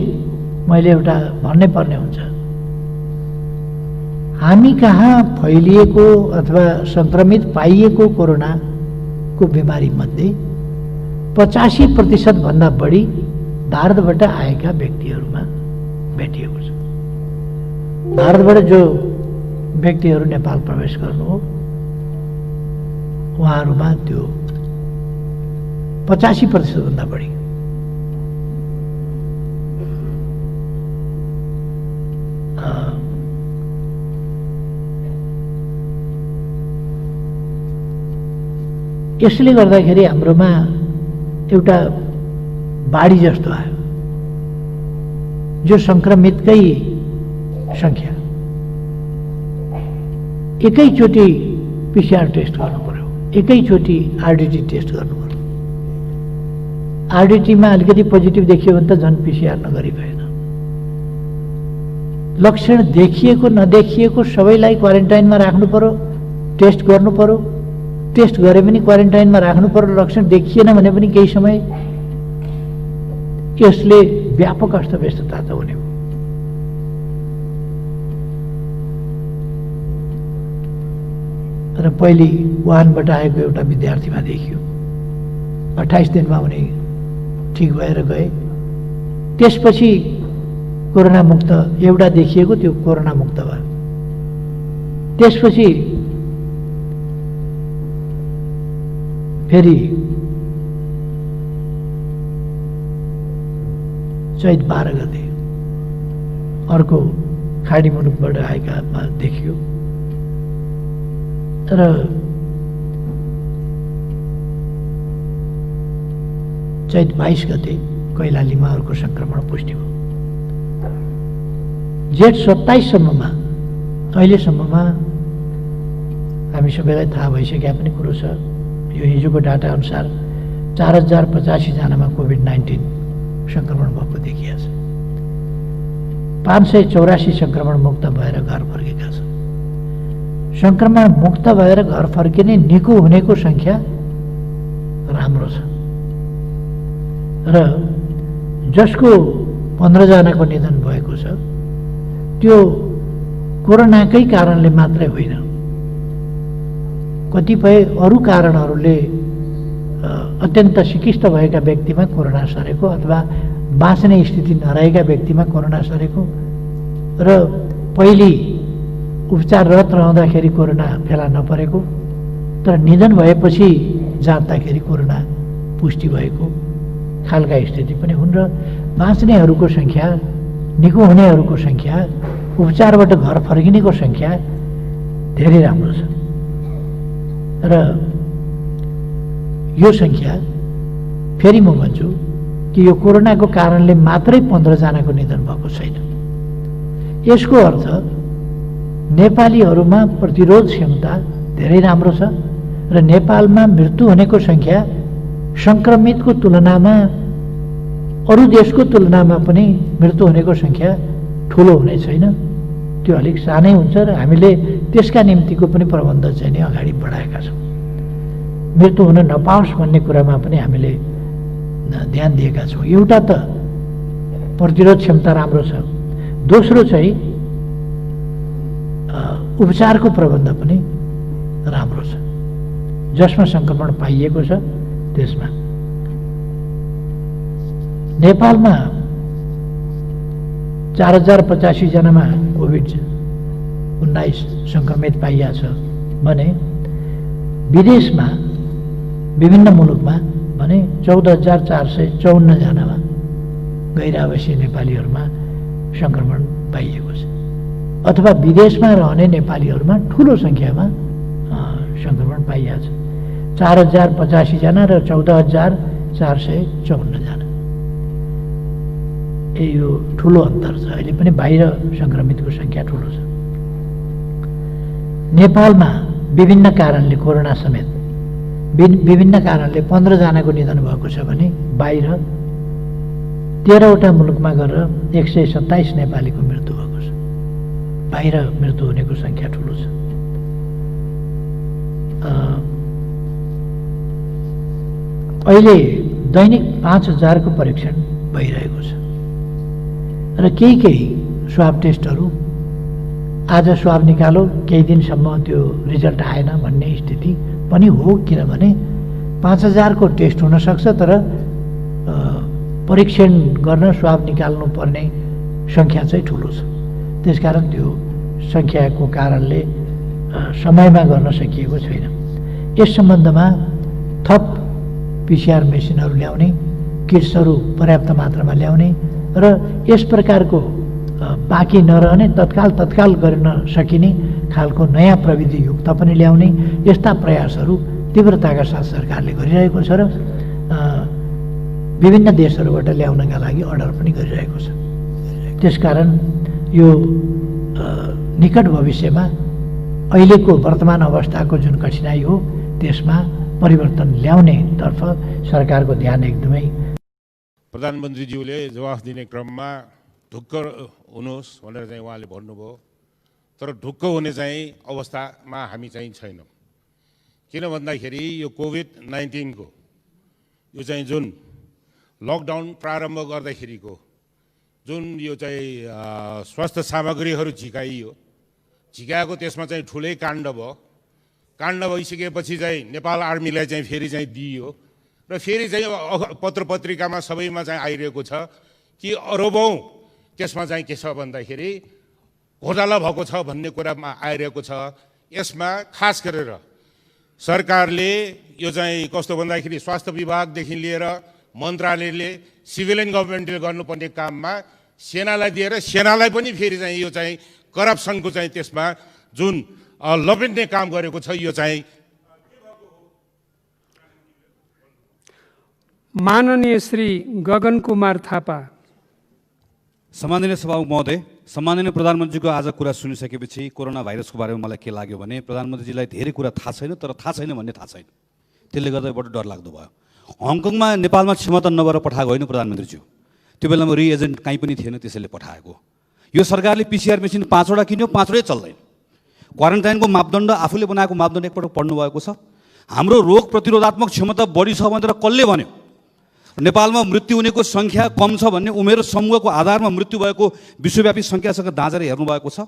मैले एउटा भन्नै पर्ने हुन्छ, हामी कहाँ फैलिएको अथवा सङ्क्रमित पाइएको कोरोनाको बिमारी मध्ये 85% भन्दा बढी भारतबाट आएका व्यक्तिहरूमा भेटिएको छ। भारतबाट जो व्यक्तिहरू नेपाल प्रवेश गर्नु हो उहाँहरूमा त्यो 85% भन्दा बढी। यसले गर्दाखेरि हाम्रोमा एउटा बाढी जस्तो आयो, जो सङ्क्रमितकै सङ्ख्या एकैचोटि पिसिआर टेस्ट गर्नु पर्यो, एकैचोटि आरडिटी टेस्ट गर्नु पर्यो। आरडिटीमा अलिकति पोजिटिभ देखियो भने त झन् पिसिआर नगरी भएन। लक्षण देखिएको नदेखिएको सबैलाई क्वारेन्टाइनमा राख्नु पर्यो, टेस्ट गर्नु पर्यो। टेस्ट गरे पनि क्वारेन्टाइनमा राख्नु पर्यो। लक्षण देखिएन भने पनि केही समय यसले व्यापक अस्तव्यस्तता त हुने हो। र पहिले वुहानबाट आएको एउटा विद्यार्थीमा देखियो, 28 दिनमा उनी ठिक भएर गए। त्यसपछि कोरोना मुक्त एउटा देखिएको त्यो कोरोना मुक्त भयो। त्यसपछि फेरि चैत 12 गते अर्को खाडी मुलुकबाट आएकामा देखियो। तर चैत 22 गते कैलालीमा अर्को सङ्क्रमण पुष्टि भयो। जेठ 27 सम्ममा अहिलेसम्ममा हामी सबैलाई थाहा भइसकेका पनि कुरो छ। यो हिजोको डाटा अनुसार 4085 जनामा कोभिड-19 सङ्क्रमण भएको देखिएको छ। 584 सङ्क्रमण मुक्त भएर घर फर्केका छन्। सङ्क्रमण मुक्त भएर घर फर्किने निको हुनेको सङ्ख्या राम्रो छ र जसको 15 जनाको निधन भएको छ त्यो कोरोनाकै कारणले मात्रै होइन, कतिपय अरू कारणहरूले अत्यन्त सिकिस्त भएका व्यक्तिमा कोरोना सरेको अथवा बाँच्ने स्थिति नरहेका व्यक्तिमा कोरोना सरेको र पहिले उपचाररत रहँदाखेरि कोरोना फेला नपरेको तर निधन भएपछि जाँच्दाखेरि कोरोना पुष्टि भएको खालका स्थिति पनि हुन्। र बाँच्नेहरूको सङ्ख्या, निको हुनेहरूको सङ्ख्या, उपचारबाट घर फर्किनेको सङ्ख्या धेरै राम्रो छ र यो सङ्ख्या फेरि म भन्छु कि यो कोरोनाको कारणले मात्रै 15 जनाको निधन भएको छैन। यसको अर्थ नेपालीहरूमा प्रतिरोध क्षमता धेरै राम्रो छ र नेपालमा मृत्यु हुनेको सङ्ख्या सङ्क्रमितको तुलनामा अरू देशको तुलनामा पनि मृत्यु हुनेको सङ्ख्या ठुलो हुने छैन, त्यो अलिक सानै हुन्छ र हामीले त्यसका निम्तिको पनि प्रबन्ध चाहिँ नि अगाडि बढाएका छौँ। मृत्यु हुन नपाओस् भन्ने कुरामा पनि हामीले ध्यान दिएका छौँ। एउटा त प्रतिरोध क्षमता राम्रो छ, दोस्रो चाहिँ उपचारको प्रबन्ध पनि राम्रो छ। जसमा सङ्क्रमण पाइएको छ त्यसमा नेपालमा 4085 जनामा कोभिड-19 सङ्क्रमित पाइएको छ भने विदेशमा विभिन्न मुलुकमा भने 14,454 जनामा गैर-आवासीय नेपालीहरूमा सङ्क्रमण पाइएको छ अथवा विदेशमा रहने नेपालीहरूमा ठुलो सङ्ख्यामा सङ्क्रमण पाइएको छ। 4085 जना र 14,454 जना, यो ठुलो अन्तर छ। अहिले पनि बाहिर सङ्क्रमितको सङ्ख्या ठुलो छ। नेपालमा विभिन्न कारणले कोरोना समेत विभिन्न कारणले 15 जनाको निधन भएको छ भने बाहिर 13वटा मुलुकमा गरेर 127 नेपालीको मृत्यु भएको छ। बाहिर मृत्यु हुनेको सङ्ख्या ठुलो छ। अहिले दैनिक 5000 को परीक्षण भइरहेको छ। र केही स्वाब टेस्टहरू आज स्वाब निकालो केही दिनसम्म त्यो रिजल्ट आएन भन्ने स्थिति पनि हो, किनभने 5000 को टेस्ट हुनसक्छ तर परीक्षण गर्न स्वाब निकाल्नु पर्ने सङ्ख्या चाहिँ ठुलो छ। त्यसकारण त्यो सङ्ख्याको कारणले समयमा गर्न सकिएको छैन। यस सम्बन्धमा थप पिसिआर मेसिनहरू ल्याउने, किट्सहरू पर्याप्त मात्रामा ल्याउने र यस प्रकारको बाँकी नरहने तत्काल गर्न सकिने खालको नयाँ प्रविधि युक्त पनि ल्याउने यस्ता प्रयासहरू तीव्रताका साथ सरकारले गरिरहेको छ र विभिन्न देशहरूबाट ल्याउनका लागि अर्डर पनि गरिरहेको छ। त्यसकारण यो निकट भविष्यमा अहिलेको वर्तमान अवस्थाको जुन कठिनाइ हो त्यसमा परिवर्तन ल्याउने तर्फ सरकारको ध्यान एकदमै। प्रधानमन्त्रीज्यूले जवाफ दिने क्रममा ढुक्क हुनुहोस् भनेर चाहिँ उहाँले भन्नुभयो, तर ढुक्क हुने चाहिँ अवस्थामा हामी चाहिँ छैनौँ। किन भन्दाखेरि यो कोभिड-19 को यो चाहिँ जुन लकडाउन प्रारम्भ गर्दाखेरिको जुन यो चाहिँ स्वास्थ्य सामग्रीहरू झिकाएको त्यसमा चाहिँ ठुलै काण्ड भयो। काण्ड भइसकेपछि चाहिँ नेपाल आर्मीलाई चाहिँ फेरि चाहिँ दिइयो र फेरि चाहिँ पत्र पत्रिकामा सबैमा चाहिँ आइरहेको छ कि अरबौँ त्यसमा चाहिँ के छ भन्दाखेरि घोटाला भएको छ भन्ने कुरामा आइरहेको छ। यसमा खास गरेर सरकारले यो चाहिँ कस्तो भन्दाखेरि स्वास्थ्य विभागदेखि लिएर मन्त्रालयले सिभिलियन गभर्मेन्टले गर्नुपर्ने काममा सेनालाई दिएर सेनालाई पनि फेरि चाहिँ यो चाहिँ करप्सनको चाहिँ त्यसमा जुन लपेट्ने काम गरेको छ। यो चाहिँ माननीय श्री गगन कुमार थापा। सम्माननीय सभामुख महोदय, सम्माननीय प्रधानमन्त्रीको आज कुरा सुनिसकेपछि कोरोना भाइरसको बारेमा मलाई के लाग्यो भने प्रधानमन्त्रीजीलाई धेरै कुरा थाहा छैन, तर थाहा छैन भन्ने थाहा छैन। त्यसले गर्दा बडो डरलाग्दो भयो। हङकङमा नेपालमा क्षमता नभएर पठाएको होइन प्रधानमन्त्रीज्यू, त्यो बेलामा रिएजेन्ट कहीँ पनि थिएन, त्यसैले पठाएको। यो सरकारले पिसिआर मेसिन 5वटा किन्यो, 5वटै चल्दैन। क्वारेन्टाइनको मापदण्ड आफूले बनाएको मापदण्ड एकपल्ट पढ्नु भएको छ। हाम्रो रोग प्रतिरोधात्मक क्षमता बढी छ भनेर कसले भन्यो? नेपालमा मृत्यु हुनेको सङ्ख्या कम छ भन्ने उमेर समूहको आधारमा मृत्यु भएको विश्वव्यापी सङ्ख्यासँग दाँजेर हेर्नुभएको छ।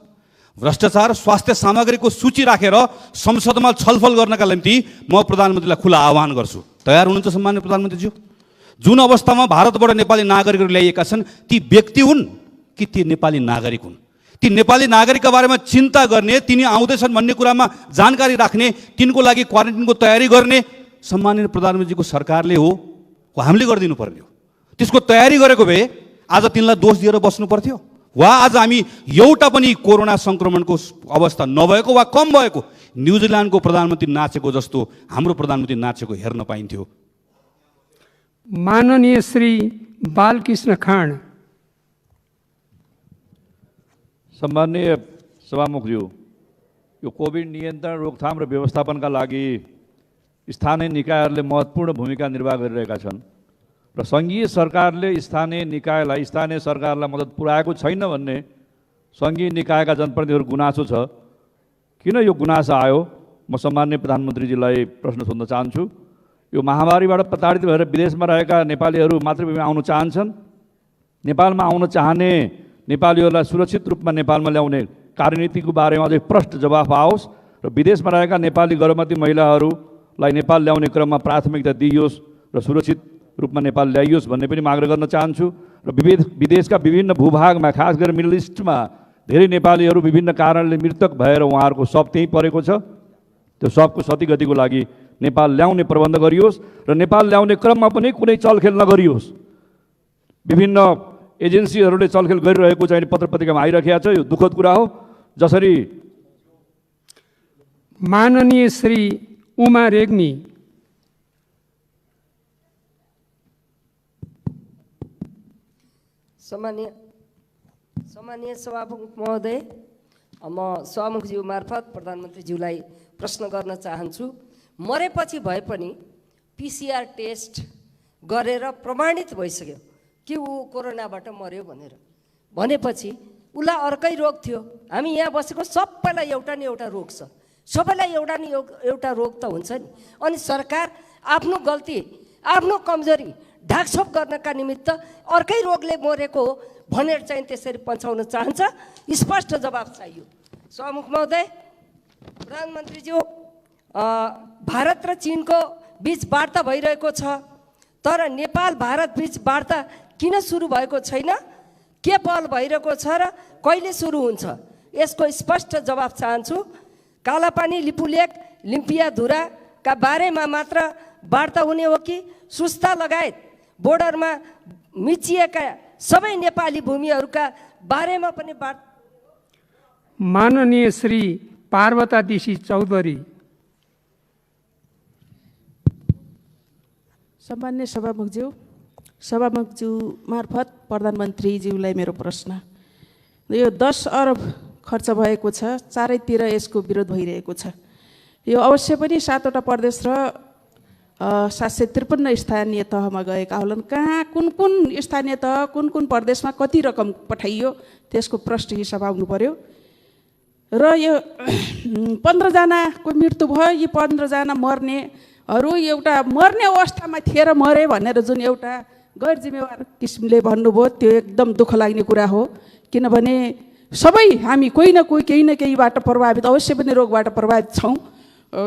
भ्रष्टाचार स्वास्थ्य सामग्रीको सूची राखेर संसदमा छलफल गर्नका निम्ति म प्रधानमन्त्रीलाई खुला आह्वान गर्छु। तयार हुनुहुन्छ सम्माननीय प्रधानमन्त्रीज्यू? जुन अवस्थामा भारतबाट नेपाली नागरिकहरू ल्याइएका छन् ती व्यक्ति हुन् कि ती नेपाली नागरिक हुन्? ती नेपाली नागरिकका बारेमा चिन्ता गर्ने, तिनी आउँदैछन् भन्ने कुरामा जानकारी राख्ने, तिनको लागि क्वारेन्टाइनको तयारी गर्ने सम्माननीय प्रधानमन्त्रीको सरकारले हो, हामीले गरिदिनु पर्ने हो। त्यसको तयारी गरेको भए आज तिनलाई दोष दिएर बस्नु पर्थ्यो वा आज हामी एउटा पनि कोरोना सङ्क्रमणको अवस्था नभएको वा कम भएको न्युजिल्यान्डको प्रधानमन्त्री नाचेको जस्तो हाम्रो प्रधानमन्त्री नाचेको हेर्न पाइन्थ्यो। माननीय श्री बालकृष्ण खाँड। सम्माननीय सभामुखज्यू, यो कोभिड नियन्त्रण रोकथाम र व्यवस्थापनका लागि स्थानीय निकायहरूले महत्त्वपूर्ण भूमिका निर्वाह गरिरहेका छन् र सङ्घीय सरकारले स्थानीय सरकारलाई मद्दत पुर्याएको छैन भन्ने सङ्घीय निकायका जनप्रतिनिधिहरू गुनासो छ। किन यो गुनासो आयो? म सम्माननीय प्रधानमन्त्रीजीलाई प्रश्न सोध्न चाहन्छु। यो महामारीबाट प्रताडित भएर विदेशमा रहेका नेपालीहरू मातृभूमिमा आउन चाहन्छन्। नेपालमा आउन चाहने नेपालीहरूलाई सुरक्षित रूपमा नेपालमा ल्याउने कार्यनीतिको बारेमा अझै प्रष्ट जवाफ आओस् र विदेशमा रहेका नेपाली गर्भवती महिलाहरूलाई नेपाल ल्याउने क्रममा प्राथमिकता दिइयोस् र सुरक्षित रूपमा नेपाल ल्याइयोस् भन्ने पनि माग गर्न चाहन्छु। र विदेशका विभिन्न भूभागमा खास गरेर मिडल इस्टमा धेरै नेपालीहरू विभिन्न कारणले मृतक भएर उहाँहरूको शव त्यहीँ परेको छ। त्यो शवको क्षतिगतिको लागि नेपाल ल्याउने प्रबन्ध गरियोस् र नेपाल ल्याउने क्रममा पनि कुनै चलखेल नगरियोस्। विभिन्न एजेन्सीहरूले चलखेल गरिरहेको चाहिँ पत्र पत्रिकामा आइरहेको छ, यो दुःखद कुरा हो। जसरी माननीय श्री उमा रेग्मी। सम्मानीय सभामुख महोदय, म सभामुखज्यू मार्फत प्रधानमन्त्रीज्यूलाई प्रश्न गर्न चाहन्छु। मरेपछि भए पनि पिसिआर टेस्ट गरेर प्रमाणित भइसक्यो कि ऊ कोरोनाबाट मर्यो भनेपछि उसलाई अर्कै रोग थियो। हामी यहाँ बसेको सबैलाई एउटा न एउटा रोग छ, सबैलाई एउटा न एउटा रोग त हुन्छ नि। अनि सरकार आफ्नो गल्ती आफ्नो कमजोरी ढाकछोप गर्नका निमित्त अर्कै रोगले मरेको भनेर चाहिँ त्यसरी पन्छाउन चाहन्छ? स्पष्ट जवाब चाहियो। सभामुख महोदय, प्रधानमन्त्रीज्यू, भारत र चीनको बीच वार्ता भइरहेको छ, तर नेपाल भारत बीच वार्ता किन सुरु भएको छैन? के पहल भइरहेको छ र कहिले सुरु हुन्छ? यसको स्पष्ट जवाब चाहन्छु। कालापानी, लिपुलेक, लिम्पियाधुराका बारेमा मात्र वार्ता हुने हो कि सुस्ता लगायत बोर्डरमा मिचिएका सबै नेपाली भूमिहरूका बारेमा पनि वार्ता? माननीय श्री पार्वता दिसी चौधरी। सम्मान्य सभामुखज्यू मार्फत प्रधानमन्त्रीज्यूलाई मेरो प्रश्न। यो 10 अरब खर्च भएको छ, चारैतिर यसको विरोध भइरहेको छ। यो अवश्य पनि 7वटा प्रदेश र 753 स्थानीय तहमा गएका होलान्। कहाँ कुन स्थानीय तह, कुन प्रदेशमा कति रकम पठाइयो, त्यसको प्रश्न हिसाब आउनु पर्यो। र यो 15 जनाको मृत्यु भयो, यी 15 जना मर्नेहरू एउटा मर्ने अवस्थामा थिएर मरे भनेर जुन एउटा गैर जिम्मेवार किसिमले भन्नुभयो, त्यो एकदम दुःख लाग्ने कुरा हो। किनभने सबै हामी कोही न कोही केही न केहीबाट प्रभावित, अवश्य पनि रोगबाट प्रभावित छौँ।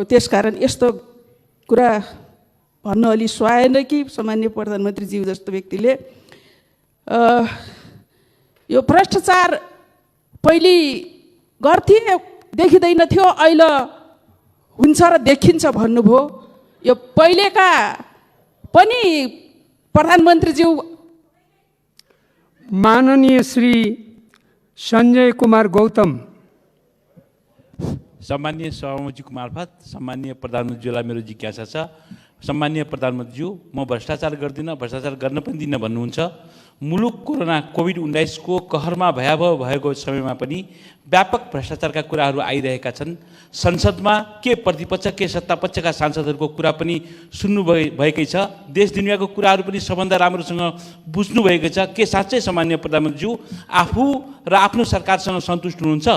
त्यसकारण यस्तो कुरा भन्नु अलि सुहाएन कि सामान्य प्रधानमन्त्रीज्यू जस्तो व्यक्तिले यो भ्रष्टाचार पहिले गर्थे देखिँदैन थियो, अहिले हुन्छ र देखिन्छ भन्नुभयो। यो पहिलेका पनि प्रधानमन्त्रीज्यू। माननीय श्री सञ्जय कुमार गौतम। सम्मानीय सभामुखज्यूको मार्फत सम्मानीय प्रधानमन्त्रीज्यूलाई मेरो जिज्ञासा छ। सम्मानीय प्रधानमन्त्रीज्यू, म भ्रष्टाचार गर्दिनँ, भ्रष्टाचार गर्न पनि दिन्न भन्नुहुन्छ। मुलुक कोभिड-19 को कहरमा भयावह भएको समयमा पनि व्यापक भ्रष्टाचारका कुराहरू आइरहेका छन्। संसदमा के प्रतिपक्ष के सत्तापक्षका सांसदहरूको कुरा पनि सुन्नु भएकै छ। देश दुनियाँको कुराहरू पनि सबभन्दा राम्रोसँग बुझ्नु भएको छ। के साँच्चै सामान्य प्रधानमन्त्रीज्यू आफू र आफ्नो सरकारसँग सन्तुष्ट हुनुहुन्छ?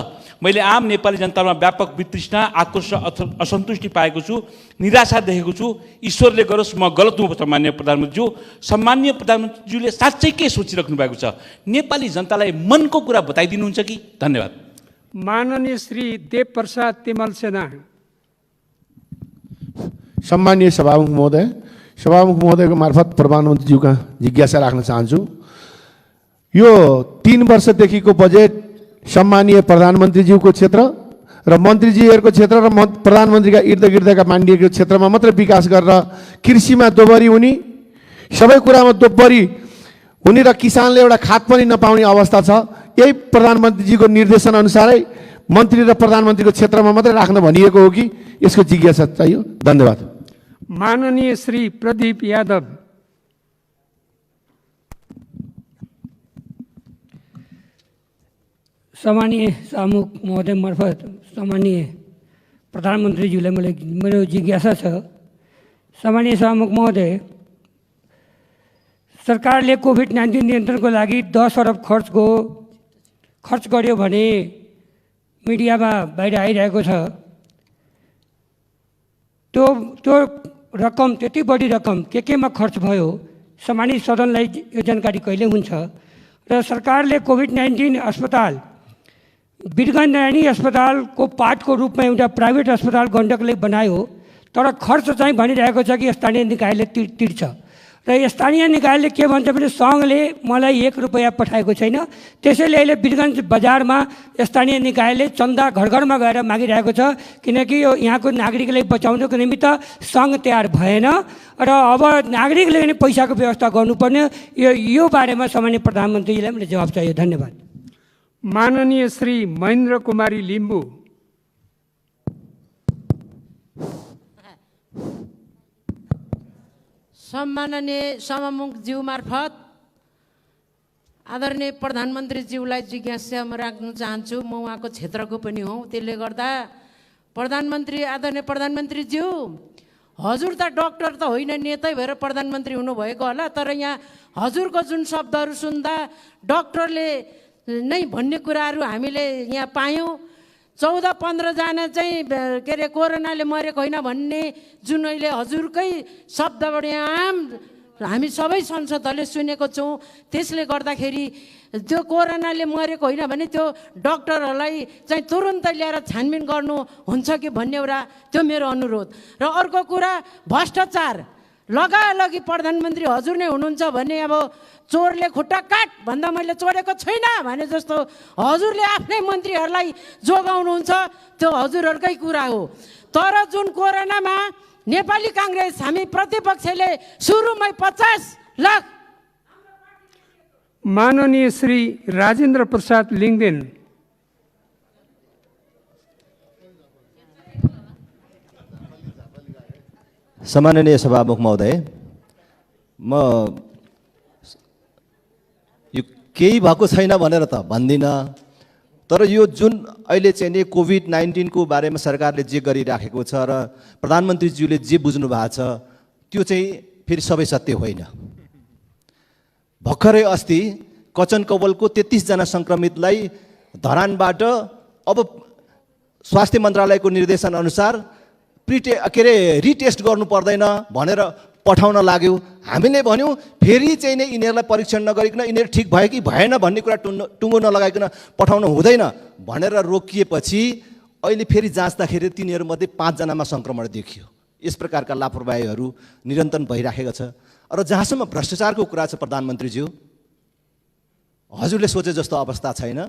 मैले आम नेपाली जनतामा व्यापक वितृष्णा, आक्रोश र असन्तुष्टि पाएको छु, निराशा देखेको छु। ईश्वरले गरोस् म गलत हुँ सामान्य प्रधानमन्त्रीज्यू। सम्मान्य प्रधानमन्त्रीज्यूले साँच्चै के सोचिराख्नु भएको छ? नेपाली जनतालाई मनको कुरा बताइदिनुहुन्छ कि? धन्यवाद। माननीय श्री देव प्रसाद तिमल सेना। सम्मानीय सभामुख महोदयको मार्फत प्रधानमन्त्रीज्यूका जिज्ञासा राख्न चाहन्छु। यो 3 वर्षदेखिको बजेट सम्मानीय प्रधानमन्त्रीज्यूको क्षेत्र र मन्त्रीजीहरूको क्षेत्र र प्रधानमन्त्रीका इर्दगिर्दका मानिएको क्षेत्रमा मात्र विकास गरेर कृषिमा दोब्बरी हुने, सबै कुरामा दोब्बरी हुने र किसानले एउटा खाद पनि नपाउने अवस्था छ। यही प्रधानमन्त्रीजीको निर्देशन अनुसारै मन्त्री र प्रधानमन्त्रीको क्षेत्रमा मात्रै राख्न भनिएको हो कि? यसको जिज्ञासा चाहियो। धन्यवाद। माननीय श्री प्रदीप यादव। सम्मानीय सभामुख महोदय मार्फत सम्मानीय प्रधानमन्त्रीज्यूलाई मेरो जिज्ञासा छ। सम्मानीय सभामुख महोदय, सरकारले कोभिड-19 नियन्त्रणको लागि 10 अरब खर्च गर्यो भने मिडियामा बाहिर आइरहेको छ। त्यो रकम, त्यति बढी रकम केमा खर्च भयो? सम्मानित सदनलाई यो जानकारी कहिले हुन्छ? र सरकारले कोभिड-19 अस्पताल वीरगञ्ज नारायणी अस्पतालको पार्टको रूपमा एउटा प्राइभेट अस्पताल गण्डकले बनायो, तर खर्च चाहिँ भनिरहेको छ कि स्थानीय निकायले तिर्छ। र स्थानीय निकायले के भन्छ भने सङ्घले मलाई 1 रुपैयाँ पठाएको छैन। त्यसैले अहिले वीरगञ्ज बजारमा स्थानीय निकायले चन्दा घर घरमा गएर मागिरहेको छ, किनकि यो यहाँको नागरिकलाई बचाउनको निमित्त सङ्घ तयार भएन र अब नागरिकले पनि पैसाको व्यवस्था गर्नुपर्ने। यो बारेमा सामान्य प्रधानमन्त्रीजीलाई मैले जवाब चाहियो। धन्यवाद। माननीय श्री महेन्द्र कुमारी लिम्बू। सम्माननीय सभामुखज्यू मार्फत आदरणीय प्रधानमन्त्रीज्यूलाई जिज्ञासा म राख्न चाहन्छु। म उहाँको क्षेत्रको पनि हुँ। त्यसले गर्दा आदरणीय प्रधानमन्त्रीज्यू, हजुर त डाक्टर त होइन, नेतै भएर प्रधानमन्त्री हुनुभएको होला, तर यहाँ हजुरको जुन शब्दहरू सुन्दा डाक्टरले नै भन्ने कुराहरू हामीले यहाँ पायौँ। 14-15 जना चाहिँ के अरे कोरोनाले मरेको होइन भन्ने जुन अहिले हजुरकै शब्दबाट आम हामी सबै संसदहरूले सुनेको छौँ। त्यसले गर्दाखेरि त्यो कोरोनाले मरेको होइन भने त्यो डक्टरहरूलाई चाहिँ तुरुन्तै ल्याएर छानबिन गर्नु हुन्छ कि भन्ने एउटा त्यो मेरो अनुरोध। र अर्को कुरा भ्रष्टाचार लगालगी प्रधानमन्त्री हजुर नै हुनुहुन्छ भने अब चोरले खुट्टा काट भन्दा मैले चोरेको छैन भने जस्तो हजुरले आफ्नै मन्त्रीहरूलाई जोगाउनुहुन्छ, त्यो हजुरहरूकै कुरा हो। तर जुन कोरोनामा नेपाली काङ्ग्रेस हामी प्रतिपक्षले सुरुमै 50 लाख माननीय श्री राजेन्द्र प्रसाद लिङ्गदेन। सम्माननीय सभामुख महोदय, म यो केही भएको छैन भनेर त भन्दिनँ, तर यो जुन अहिले चाहिँ नि कोभिड-19 को बारेमा सरकारले जे गरिराखेको छ र प्रधानमन्त्रीज्यूले जे बुझ्नु भएको छ त्यो चाहिँ फेरि सबै सत्य होइन। भर्खरै अस्ति कचन कवलको 33 जना सङ्क्रमितलाई धरानबाट अब स्वास्थ्य मन्त्रालयको निर्देशन अनुसार रिटेस्ट गर्नु पर्दैन भनेर पठाउन लाग्यो। हामीले भन्यौँ फेरि चाहिँ नै यिनीहरूलाई परीक्षण नगरिकन यिनीहरू ठिक भयो कि भएन भन्ने कुरा टुङ्गो नलगाइकन पठाउन हुँदैन भनेर रोकिएपछि अहिले फेरि जाँच्दाखेरि तिनीहरूमध्ये 5 जनामा सङ्क्रमण देखियो। यस प्रकारका लापरवाहीहरू निरन्तर भइराखेको छ। र जहाँसम्म भ्रष्टाचारको कुरा छ प्रधानमन्त्रीज्यू, हजुरले सोचे जस्तो अवस्था छैन।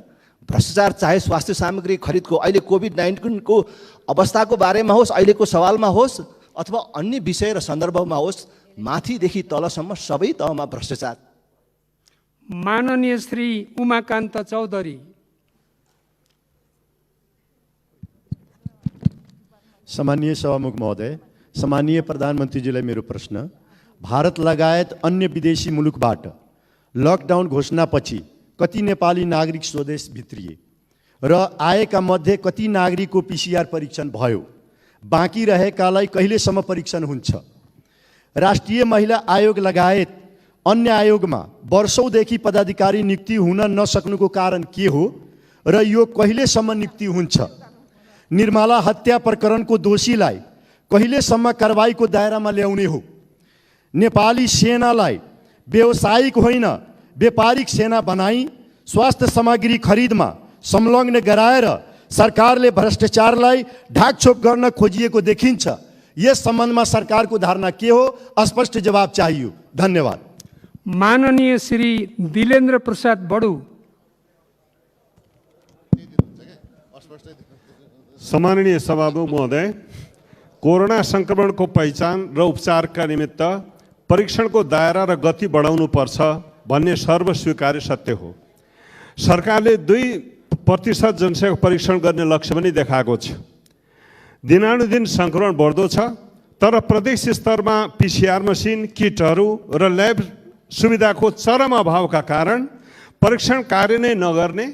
भ्रष्टाचार चाहे स्वास्थ्य सामग्री खरिदको अहिले कोभिड-19 को अवस्थाको बारेमा होस्, अहिलेको सवालमा होस् अथवा अन्य विषय र सन्दर्भमा होस्, माथिदेखि तलसम्म सबै तहमा भ्रष्टाचार। माननीय श्री उमाकान्त चौधरी। सम्मानीय सभामुख महोदय, सम्मानीय प्रधानमन्त्रीजीलाई मेरो प्रश्न, भारत लगायत अन्य विदेशी मुलुकबाट लकडाउन घोषणापछि कति नेपाली नागरिक स्वदेश भित्रिए र आएका मध्ये कति नागरिकको PCR परीक्षण भयो? बाँकी रहेकालाई कहिलेसम्म परीक्षण हुन्छ? राष्ट्रिय महिला आयोग लगायत अन्य आयोगमा वर्षौंदेखि पदाधिकारी नियुक्ति हुन नसक्नुको कारण के हो र यो कहिलेसम्म नियुक्ति हुन्छ? निर्मला हत्या प्रकरणको दोषीलाई कहिलेसम्म कारबाहीको दायरामा ल्याउने हो? नेपाली सेनालाई व्यावसायिक होइन व्यापारिक सेना बनाई स्वास्थ्य सामग्री खरिदमा संलग्न गराएर सरकारले भ्रष्टाचारलाई ढाकछोप गर्न खोजिएको देखिन्छ। यस सम्बन्धमा सरकारको धारणा के हो? स्पष्ट जवाब चाहियो। धन्यवाद। माननीय श्री दिलेन्द्र प्रसाद बडु। सम्माननीय सभामुख महोदय, कोरोना संक्रमणको पहिचान र उपचारका निमित्त परीक्षणको दायरा र गति बढाउनु पर्छ भन्ने सर्वस्वीकार्य सत्य हो। सरकारले 2% जनसङ्ख्या परीक्षण गर्ने लक्ष्य पनि देखाएको छ। दिनानुदिन संक्रमण बढ्दो छ, तर प्रदेश स्तरमा PCR मसिन, किटहरू र ल्याब सुविधाको चरम अभावका कारण परीक्षण कार्य नै नगर्ने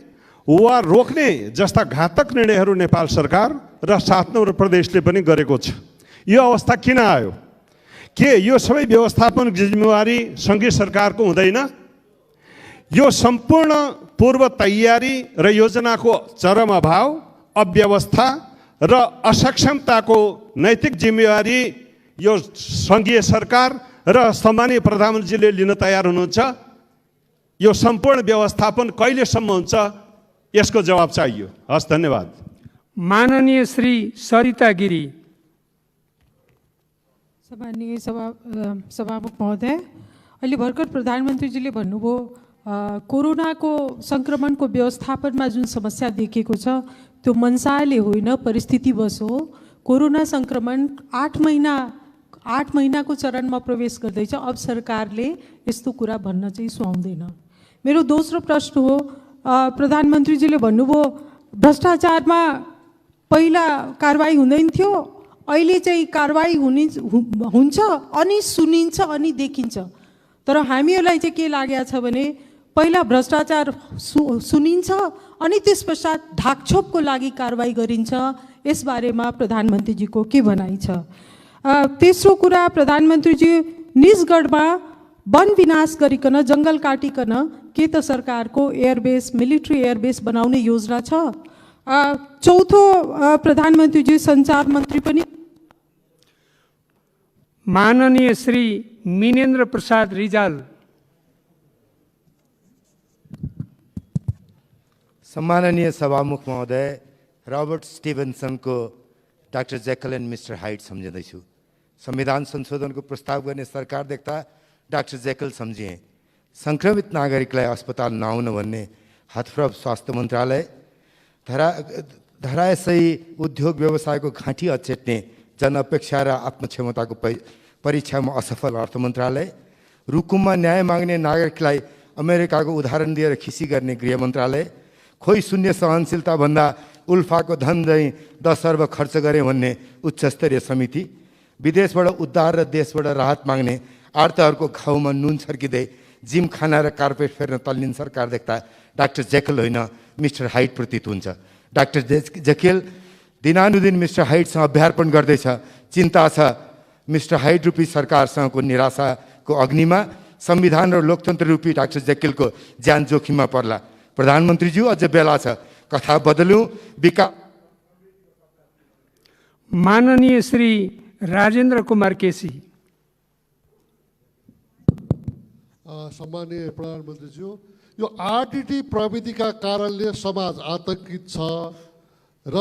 वा रोक्ने जस्ता घातक निर्णयहरू नेपाल सरकार र 7 नम्बर प्रदेशले पनि गरेको छ। यो अवस्था किन आयो? के यो सबै व्यवस्थापन जिम्मेवारी सङ्घीय सरकारको हुँदैन? यो सम्पूर्ण पूर्व तयारी र योजनाको चरम अभाव, अव्यवस्था र असक्षमताको नैतिक जिम्मेवारी यो सङ्घीय सरकार र सम्मानीय प्रधानमन्त्रीले लिन तयार हुनुहुन्छ? यो सम्पूर्ण व्यवस्थापन कहिलेसम्म हुन्छ? यसको जवाब चाहियो। हस्, धन्यवाद। माननीय श्री सरिता गिरी। सम्मानीय सभामुख महोदय, अहिले भर्खर प्रधानमन्त्रीजीले भन्नुभयो कोरोनाको सङ्क्रमणको व्यवस्थापनमा जुन समस्या देखिएको छ त्यो मनसाले होइन, परिस्थितिवश हो। कोरोना सङ्क्रमण 8 महिनाको चरणमा प्रवेश गर्दैछ। अब सरकारले यस्तो कुरा भन्न चाहिँ सुहाउँदैन। मेरो दोस्रो प्रश्न हो, प्रधानमन्त्रीजीले भन्नुभयो भ्रष्टाचारमा पहिला कारबाही हुँदैन थियो, अहिले चाहिँ कारबाही हुन्छ अनि सुनिन्छ अनि देखिन्छ। तर हामीहरूलाई चाहिँ के लागेको छ भने पहिला भ्रष्टाचार सुनिन्छ अनि त्यस पश्चात ढाकछोपको लागि कारबाही गरिन्छ। यसबारेमा प्रधानमन्त्रीजीको के भनाइ छ? तेस्रो कुरा, प्रधानमन्त्रीजी निजगढमा वन विनाश गरिकन जङ्गल काटिकन के त सरकारको एयरबेस, मिलिट्री एयरबेस बनाउने योजना छ? चौथो, प्रधानमन्त्रीजी सञ्चार मन्त्री पनि। माननीय श्री मिनेन्द्र प्रसाद रिजाल। सम्माननीय सभामुख महोदय, रबर्ट स्टिभेन्सनको doctor Jekyll and mister Hyde सम्झिँदैछु। संविधान संशोधनको प्रस्ताव गर्ने सरकार देख्दा डाक्टर जेकल सम्झिए। सङ्क्रमित नागरिकलाई अस्पताल नआउन भन्ने हतप्रभ स्वास्थ्य मन्त्रालय, धराशयी उद्योग व्यवसायको घाँटी अचेट्ने जनअपेक्षा र आत्मक्षमताको परीक्षामा असफल अर्थ मन्त्रालय, रुकुममा न्याय माग्ने नागरिकलाई अमेरिकाको उदाहरण दिएर खिसी गर्ने गृह मन्त्रालय, खोइ शून्य सहनशीलता भन्दा उल्फाको धन झैँ 10 अर्ब खर्च गरे भन्ने उच्चस्तरीय समिति, विदेशबाट उद्धार र देशबाट राहत माग्ने आर्तहरूको घाउमा नुन छर्किँदै जिम खाना र कार्पेट फेर्न तल्लिन सरकार देख्दा डाक्टर जेकल होइन मिस्टर हाइड प्रतीत हुन्छ। डाक्टर जेकल दिनानुदिन मिस्टर हाइडसँग अभ्यार्पण गर्दैछ। चिन्ता छ मिस्टर हाइड रूपी सरकारसँगको निराशाको अग्निमा संविधान र लोकतन्त्र रूपी डाक्टर जेकलको ज्यान जोखिममा पर्ला। प्रधानमन्त्रीज्यू अझ बेला छ, कथा बदल्यौँ विकास। माननीय श्री राजेन्द्र कुमार केसी। सम्माननीय प्रधानमन्त्रीज्यू, यो आरटिटी प्रविधिका कारणले समाज आतंकित छ र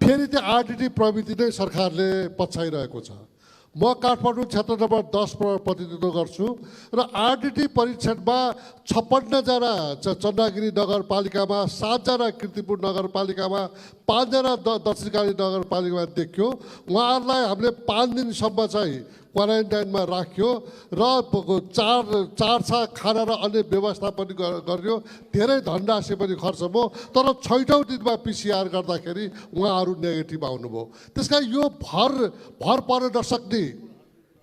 फेरि त्यो आरटिटी प्रविधि नै सरकारले पछ्याइरहेको छ। म काठमाडौँ क्षेत्र नम्बर 10 प्रतिनिधित्व गर्छु र आरटिटी परीक्षणमा 56 जना चन्द्रगिरी नगरपालिकामा, 7 जना कीर्तिपुर नगरपालिकामा, 5 जना दक्षिणकाली नगरपालिकामा देखियो। उहाँहरूलाई हामीले 5 दिनसम्म चाहिँ क्वारेन्टाइनमा राख्यो र चारछा खाना र अन्य व्यवस्था पनि गरियो। धेरै धनराशि पनि खर्च भयो, तर 6औँ दिनमा पिसिआर गर्दाखेरि उहाँहरू नेगेटिभ आउनुभयो। त्यस कारण यो भर पर्न नसक्ने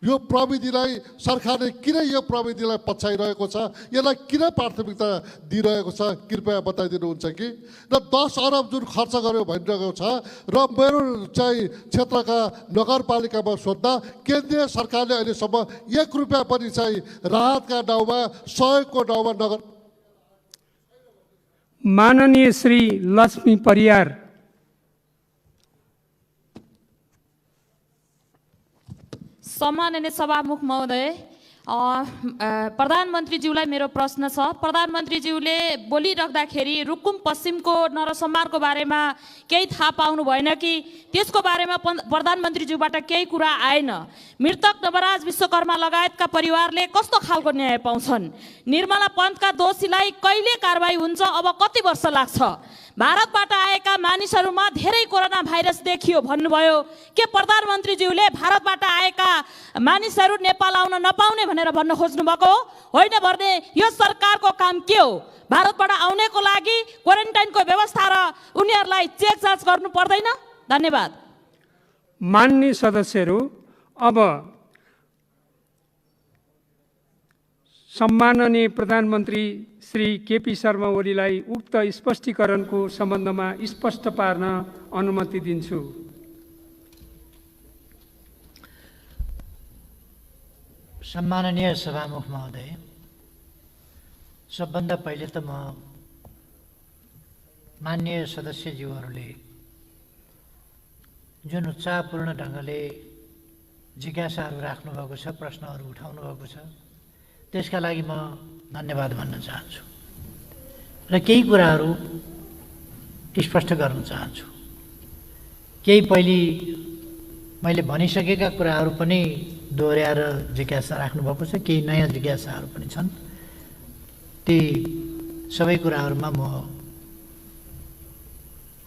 यो प्रविधिलाई सरकारले किन यो प्रविधिलाई पछ्याइरहेको छ, यसलाई किन प्राथमिकता दिइरहेको छ, कृपया बताइदिनुहुन्छ कि। र 10 अरब जुन खर्च गर्यो भनिरहेको छ र मेरो चाहिँ क्षेत्रका नगरपालिकामा सोद्धा केन्द्रीय सरकारले अहिलेसम्म 1 रुपियाँ पनि चाहिँ राहतका नाउँमा, सहयोगको नाउँमा नगर। माननीय श्री लक्ष्मी परियार। सम्माननीय सभामुख महोदय, प्रधानमन्त्रीज्यूलाई मेरो प्रश्न छ। प्रधानमन्त्रीज्यूले बोलिराख्दाखेरि रुकुम पश्चिमको नरसंहारको बारेमा केही थाहा पाउनु भएन कि त्यसको बारेमा प्रधानमन्त्रीज्यूबाट केही कुरा आएन? मृतक नवराज विश्वकर्मा लगायतका परिवारले कस्तो खालको न्याय पाउँछन्? निर्मला पन्तका दोषीलाई कहिले कारबाही हुन्छ? अब कति वर्ष लाग्छ? भारतबाट आएका मानिसहरूमा धेरै कोरोना भाइरस देखियो भन्नुभयो के प्रधानमन्त्रीज्यूले भारतबाट आएका मानिसहरू नेपाल आउन नपाउने भनेर भन्न खोज्नु भएको होइन भने यो सरकारको काम के हो? भारतबाट आउनेको लागि क्वारेन्टाइनको व्यवस्था र उनीहरूलाई चेक जाँच गर्नु पर्दैन? धन्यवाद। माननीय सदस्यहरू, अब सम्माननीय प्रधानमन्त्री श्री केपी शर्मा ओलीलाई उक्त स्पष्टीकरणको सम्बन्धमा स्पष्ट पार्न अनुमति दिन्छु। सम्माननीय सभामुख महोदय, सबभन्दा पहिले त म माननीय सदस्यज्यूहरूले जुन उत्साहपूर्ण ढङ्गले जिज्ञासाहरू राख्नुभएको छ, प्रश्नहरू उठाउनु भएको छ, त्यसका लागि म धन्यवाद भन्न चाहन्छु र केही कुराहरू स्पष्ट गर्न चाहन्छु। केही पहिले मैले भनिसकेका कुराहरू पनि दोहोऱ्याएर जिज्ञासा राख्नुभएको छ, केही नयाँ जिज्ञासाहरू पनि छन्। ती सबै कुराहरूमा म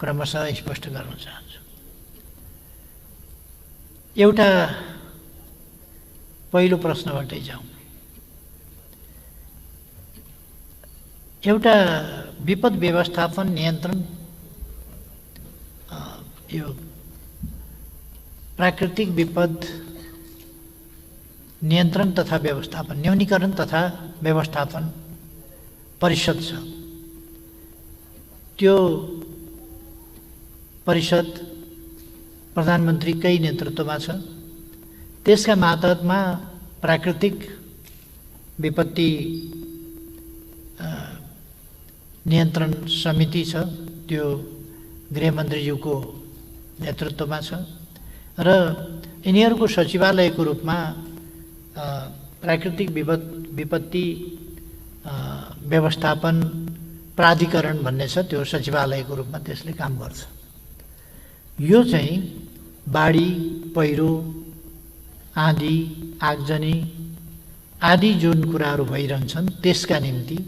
क्रमशः स्पष्ट गर्न चाहन्छु। एउटा पहिलो प्रश्नबाटै जाउँ। एउटा विपद व्यवस्थापन नियन्त्रण, यो प्राकृतिक विपद नियन्त्रण तथा व्यवस्थापन, न्यूनीकरण तथा व्यवस्थापन परिषद छ। त्यो परिषद प्रधानमन्त्रीकै नेतृत्वमा छ। त्यसका मातहतमा प्राकृतिक विपत्ति नियन्त्रण समिति छ, त्यो गृहमन्त्रीज्यूको नेतृत्वमा छ र यिनीहरूको सचिवालयको रूपमा प्राकृतिक विपत्ति व्यवस्थापन प्राधिकरण भन्ने छ, त्यो सचिवालयको रूपमा त्यसले काम गर्छ। यो चाहिँ बाढी, पहिरो, आँधी, आगजनी आदि जुन कुराहरू भइरहन्छन् त्यसका निम्ति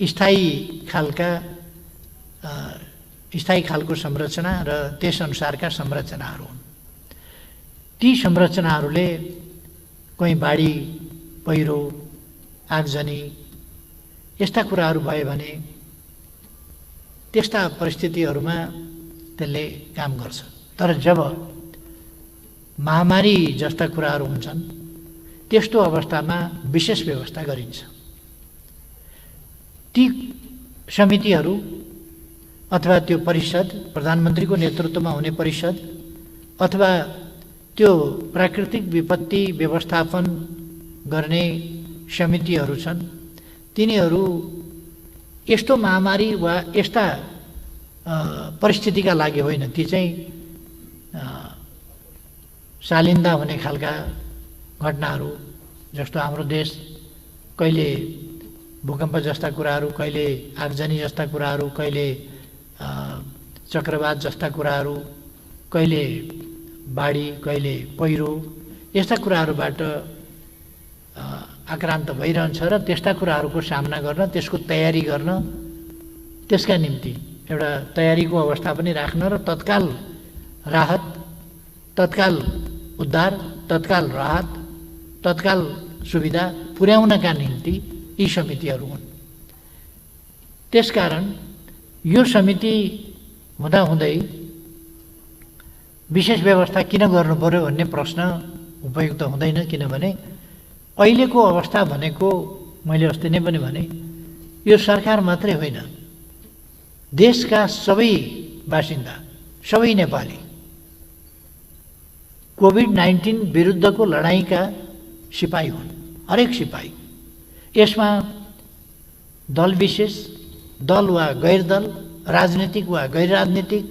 स्थायी खालको संरचना र त्यसअनुसारका संरचनाहरू हुन्। ती संरचनाहरूले कहीँ बाढी, पहिरो, आगजनी यस्ता कुराहरू भयो भने त्यस्ता परिस्थितिहरूमा त्यसले काम गर्छ। तर जब महामारी जस्ता कुराहरू हुन्छन् त्यस्तो अवस्थामा विशेष व्यवस्था गरिन्छ। ती समितिहरू अथवा त्यो परिषद, प्रधानमन्त्रीको नेतृत्वमा हुने परिषद अथवा त्यो प्राकृतिक विपत्ति व्यवस्थापन गर्ने समितिहरू छन्, तिनीहरू यस्तो महामारी वा यस्ता परिस्थितिका लागि होइन, ती चाहिँ सालिन्दा हुने खालका घटनाहरू, जस्तो हाम्रो देश कहिले भूकम्प जस्ता कुराहरू, कहिले आगजनी जस्ता कुराहरू, कहिले चक्रवात जस्ता कुराहरू, कहिले बाढी, कहिले पहिरो यस्ता कुराहरूबाट आक्रान्त भइरहन्छ र त्यस्ता कुराहरूको सामना गर्न, त्यसको तयारी गर्न, त्यसका निम्ति एउटा तयारीको अवस्था पनि राख्न र तत्काल राहत, तत्काल उद्धार, तत्काल राहत, तत्काल सुविधा पुर्याउनका निम्ति यी समितिहरू हुन्। त्यसकारण यो समिति हुँदाहुँदै विशेष व्यवस्था किन गर्नु पर्यो भन्ने प्रश्न उपयुक्त हुँदैन, किनभने अहिलेको अवस्था भनेको मैले अस्ति नै पनि भने यो सरकार मात्रै होइन, देशका सबै बासिन्दा, सबै नेपाली कोभिड-19 विरुद्धको लडाईँका सिपाही हुन्, हरेक सिपाही। यसमा दल विशेष, दल वा गैर दल, राजनीतिक वा गैर राजनीतिक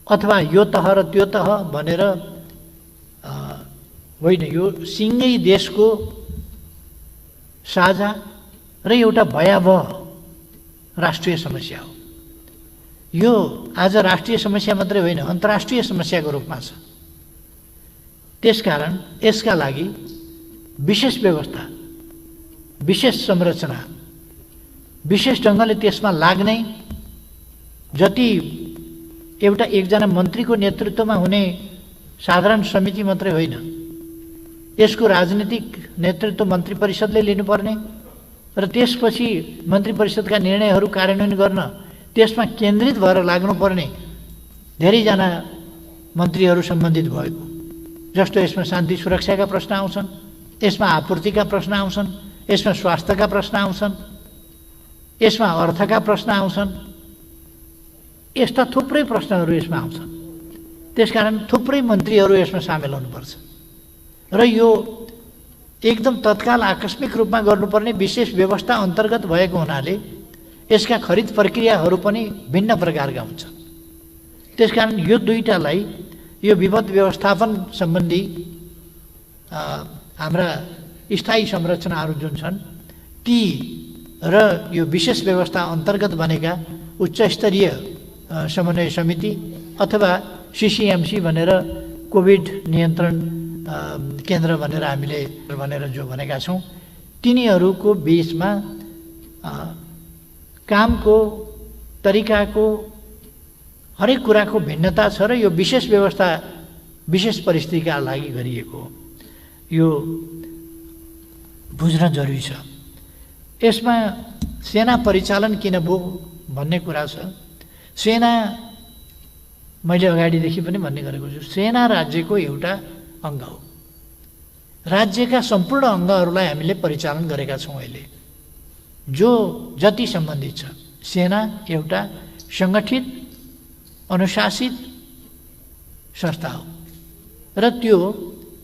अथवा यो तह र त्यो तह भनेर होइन, यो सिङ्गै देशको साझा र एउटा भयावह राष्ट्रिय समस्या हो। यो आज राष्ट्रिय समस्या मात्रै होइन, अन्तर्राष्ट्रिय समस्याको रूपमा छ। त्यसकारण यसका लागि विशेष व्यवस्था, विशेष संरचना, विशेष ढङ्गले त्यसमा लाग्ने, जति एउटा एकजना मन्त्रीको नेतृत्वमा हुने साधारण समिति मात्रै होइन, यसको राजनीतिक नेतृत्व मन्त्री परिषदले लिनुपर्ने र त्यसपछि मन्त्री परिषदका निर्णयहरू कार्यान्वयन गर्न त्यसमा केन्द्रित भएर लाग्नुपर्ने धेरैजना मन्त्रीहरू सम्बन्धित भएको। जस्तो यसमा शान्ति सुरक्षाका प्रश्न आउँछन्, यसमा आपूर्तिका प्रश्न आउँछन्, यसमा स्वास्थ्यका प्रश्न आउँछन्, यसमा अर्थका प्रश्न आउँछन्, यस्ता थुप्रै प्रश्नहरू यसमा आउँछन्। त्यसकारण थुप्रै मन्त्रीहरू यसमा सामेल हुनुपर्छ र यो एकदम तत्काल आकस्मिक रूपमा गर्नुपर्ने विशेष व्यवस्था अन्तर्गत भएको हुनाले यसका खरिद प्रक्रियाहरू पनि भिन्न प्रकारका हुन्छन्। त्यसकारण यो दुईटालाई, यो विपद व्यवस्थापन सम्बन्धी हाम्रा स्थायी संरचनाहरू जुन छन् ती र यो विशेष व्यवस्था अन्तर्गत बनेका उच्च स्तरीय समन्वय समिति अथवा सिसिएमसी भनेर कोभिड नियन्त्रण केन्द्र भनेर हामीले जो भनेका छौँ, तिनीहरूको बिचमा कामको तरिकाको हरेक कुराको भिन्नता छ र यो विशेष व्यवस्था विशेष परिस्थितिका लागि गरिएको हो। यो बुझ्न जरुरी छ। यसमा सेना परिचालन किन भयो भन्ने कुरा छ। सेना मैले अगाडिदेखि पनि भन्ने गरेको छु, सेना राज्यको एउटा अङ्ग हो। राज्यका सम्पूर्ण अङ्गहरूलाई हामीले परिचालन गरेका छौँ। अहिले जो जति सम्बन्धित छ, सेना एउटा सङ्गठित अनुशासित संस्था हो र त्यो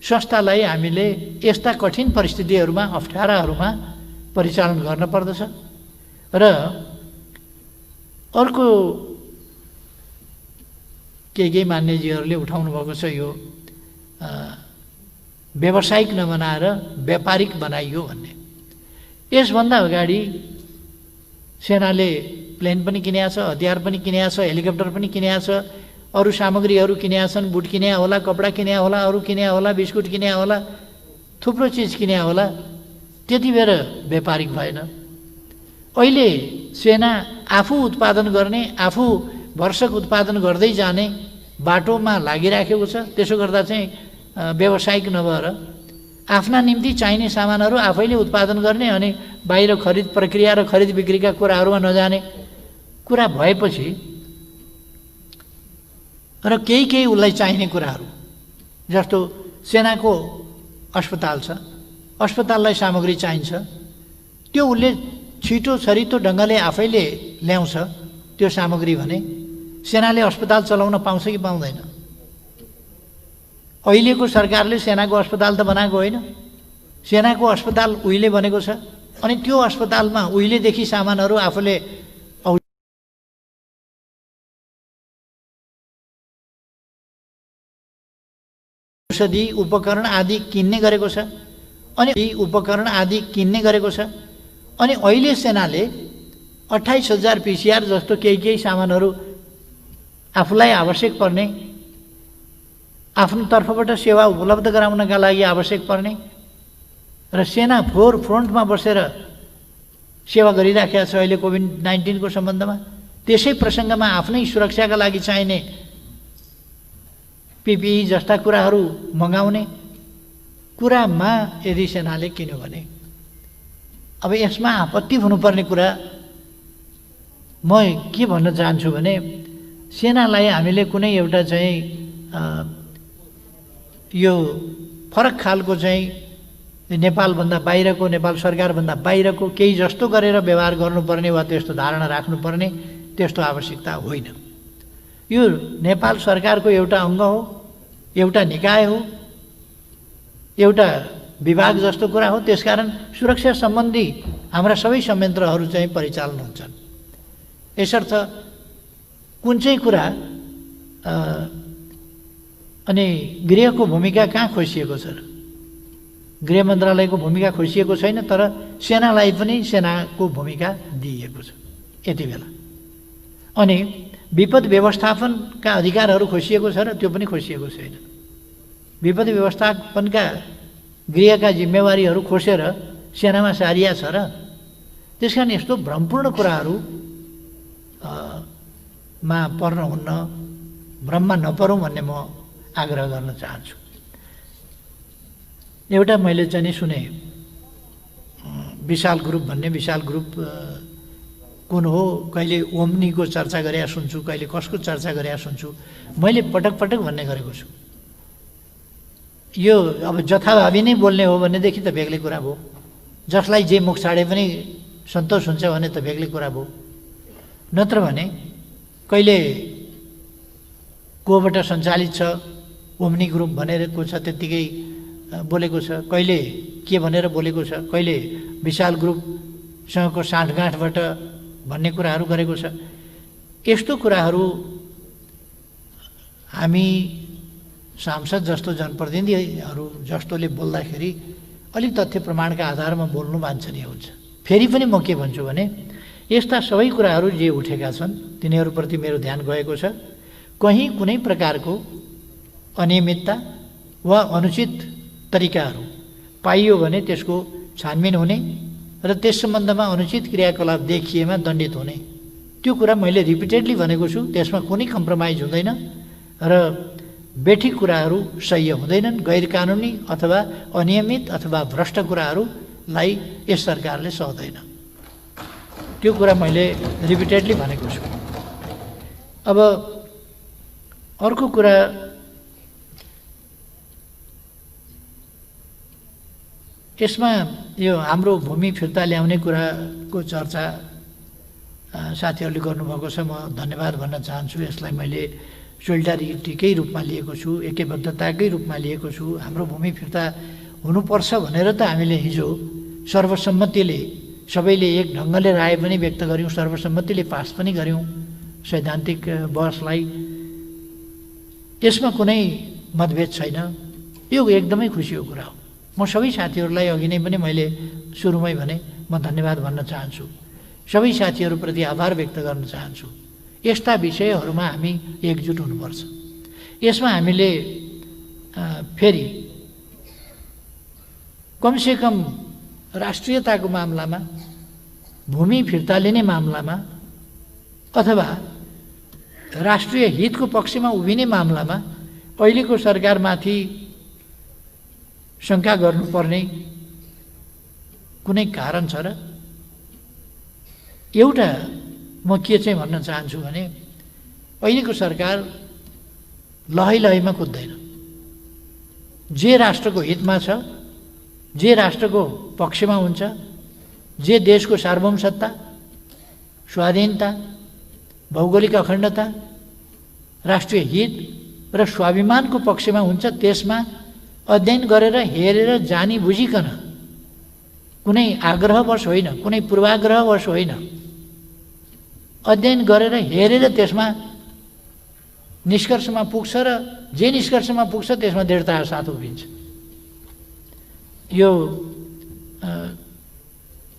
संस्थालाई हामीले यस्ता कठिन परिस्थितिहरूमा, अप्ठ्याराहरूमा परिचालन गर्न पर्दछ। र अर्को केही मान्यजीहरूले उठाउनु भएको छ यो व्यावसायिक नबनाएर व्यापारिक बनाइयो भन्ने। यसभन्दा अगाडि सेनाले प्लेन पनि किनेको छ, हतियार पनि किनेको छ, हेलिकप्टर पनि किनेको छ, अरू सामग्रीहरू किनेका छन्, बुट किने होला, कपडा किने होला, अरू किने होला, बिस्कुट किने होला, थुप्रो चिज किने होला। त्यति बेर व्यापारिक भएन। अहिले सेना आफू उत्पादन गर्ने, आफू भरसक उत्पादन गर्दै जाने बाटोमा लागिराखेको छ। त्यसो गर्दा चाहिँ व्यावसायिक नभएर आफ्ना निम्ति चाहिने सामानहरू आफैले उत्पादन गर्ने अनि बाहिर खरिद प्रक्रिया र खरिद बिक्रीका कुराहरूमा नजाने कुरा भएपछि र केही उसलाई चाहिने कुराहरू जस्तो सेनाको अस्पताल छ, अस्पताललाई सामग्री चाहिन्छ, त्यो उसले छिटो छरितो ढङ्गले आफैले ल्याउँछ त्यो सामग्री भने सेनाले अस्पताल चलाउन पाउँछ कि पाउँदैन? अहिलेको सरकारले सेनाको अस्पताल त बनाएको होइन, सेनाको अस्पताल उहिले बनेको छ। अनि त्यो अस्पतालमा उहिलेदेखि सामानहरू आफूले औषधि उपकरण आदि किन्ने गरेको छ अनि अहिले सेनाले 28,000 PCR जस्तो केही सामानहरू आफूलाई आवश्यक पर्ने, आफ्नो तर्फबाट सेवा उपलब्ध गराउनका लागि आवश्यक पर्ने र सेना फ्रन्टमा बसेर सेवा गरिराखेको छ अहिले कोभिड-19 को सम्बन्धमा। त्यसै प्रसङ्गमा आफ्नै सुरक्षाका लागि चाहिने PPE जस्ता कुराहरू मगाउने कुरामा यदि सेनाले किन्यो भने अब यसमा आपत्ति हुनुपर्ने कुरा म के भन्न चाहन्छु भने सेनालाई हामीले कुनै एउटा चाहिँ यो फरक खालको चाहिँ नेपालभन्दा बाहिरको, नेपाल सरकारभन्दा बाहिरको केही जस्तो गरेर व्यवहार गर्नुपर्ने वा त्यस्तो धारणा राख्नुपर्ने त्यस्तो आवश्यकता होइन। यो नेपाल सरकारको एउटा अङ्ग हो, एउटा निकाय हो, एउटा विभाग जस्तो कुरा हो। त्यसकारण सुरक्षा सम्बन्धी हाम्रा सबै संयन्त्रहरू चाहिँ परिचालन हुन्छन्। यसर्थ कुन चाहिँ कुरा अनि गृहको भूमिका कहाँ खोसिएको छ र? गृह मन्त्रालयको भूमिका खोसिएको छैन, तर सेनालाई पनि सेनाको भूमिका दिइएको छ यति बेला। अनि विपद व्यवस्थापनका अधिकारहरू खोसिएको छ र त्यो पनि खोसिएको छैन। विपद व्यवस्थापनका गृहका जिम्मेवारीहरू खोसेर सेनामा सारिया छ र? त्यसकारण यस्तो भ्रमपूर्ण कुराहरू मा पर्न हुन्न, भ्रममा नपरौँ भन्ने म आग्रह गर्न चाहन्छु। एउटा मैले चाहिँ नि सुने विशाल ग्रुप भन्ने, विशाल ग्रुप कुन हो, कहिले ओम्नीको चर्चा गरेका सुन्छु, कहिले कसको चर्चा गरेका सुन्छु। मैले पटक पटक भन्ने गरेको छु यो अब जथाभावी नै बोल्ने हो भनेदेखि त बेग्लै कुरा भयो, जसलाई जे मुख छाडे पनि सन्तोष हुन्छ भने त बेग्लै कुरा भयो। नत्र भने कहिले कोबाट सञ्चालित छ, ओम्नी ग्रुप भनेर को छ त्यत्तिकै बोलेको छ, कहिले के भनेर बोलेको छ, कहिले विशाल ग्रुपसँगको साँठगाँठबाट भन्ने कुराहरू गरेको छ। यस्तो कुराहरू हामी सांसद जस्तो जनप्रतिनिधिहरू जस्तोले बोल्दाखेरि अलिक तथ्य प्रमाणका आधारमा बोल्नु वाञ्छनीय हुन्छ। फेरि पनि म के भन्छु भने यस्ता सबै कुराहरू जे उठेका छन् तिनीहरूप्रति मेरो ध्यान गएको छ। कहीँ कुनै प्रकारको अनियमितता वा अनुचित तरिकाहरू पाइयो भने त्यसको छानबिन हुने र त्यस सम्बन्धमा अनुचित क्रियाकलाप देखिएमा दण्डित हुने, त्यो कुरा मैले रिपिटेडली भनेको छु। त्यसमा कुनै कम्प्रोमाइज हुँदैन र बेठिक कुराहरू सह्य हुँदैनन्। गैर कानुनी अथवा अनियमित अथवा भ्रष्ट कुराहरूलाई यस सरकारले सहदैन, त्यो कुरा मैले रिपिटेडली भनेको छु। अब अर्को कुरा यसमा यो हाम्रो भूमि फिर्ता ल्याउने कुराको चर्चा साथीहरूले गर्नुभएको छ, म धन्यवाद भन्न चाहन्छु। यसलाई मैले सोलिडारिटीकै रूपमा लिएको छु, एकबद्धताकै रूपमा लिएको छु। हाम्रो भूमि फिर्ता हुनुपर्छ भनेर त हामीले हिजो सर्वसम्मतिले सबैले एक ढङ्गले राय पनि व्यक्त गऱ्यौँ, सर्वसम्मतिले पास पनि गऱ्यौँ। सैद्धान्तिक बहसलाई यसमा कुनै मतभेद छैन। यो एकदमै खुसीको कुरा हो। म सबै साथीहरूलाई अघि नै पनि मैले सुरुमै भने म धन्यवाद भन्न चाहन्छु। सबै साथीहरूप्रति आभार व्यक्त गर्न चाहन्छु। यस्ता विषयहरूमा हामी एकजुट हुनुपर्छ। यसमा हामीले फेरि कमसेकम राष्ट्रियताको मामलामा, भूमि फिर्ता लिने मामलामा अथवा राष्ट्रिय हितको पक्षमा उभिने मामलामा अहिलेको सरकारमाथि शङ्का गर्नुपर्ने कुनै कारण छ र? एउटा म के चाहिँ भन्न चाहन्छु भने अहिलेको सरकार लहैलहैमा कुद्दैन। जे राष्ट्रको हितमा छ, जे राष्ट्रको पक्षमा हुन्छ, जे देशको सार्वभौमसत्ता, स्वाधीनता, भौगोलिक अखण्डता, राष्ट्रिय हित र स्वाभिमानको पक्षमा हुन्छ, त्यसमा अध्ययन गरेर हेरेर जानी बुझिकन, कुनै आग्रहवश होइन, कुनै पूर्वाग्रहवश होइन, अध्ययन गरेर हेरेर त्यसमा निष्कर्षमा पुग्छ र जे निष्कर्षमा पुग्छ त्यसमा दृढताका साथ उभिन्छ। यो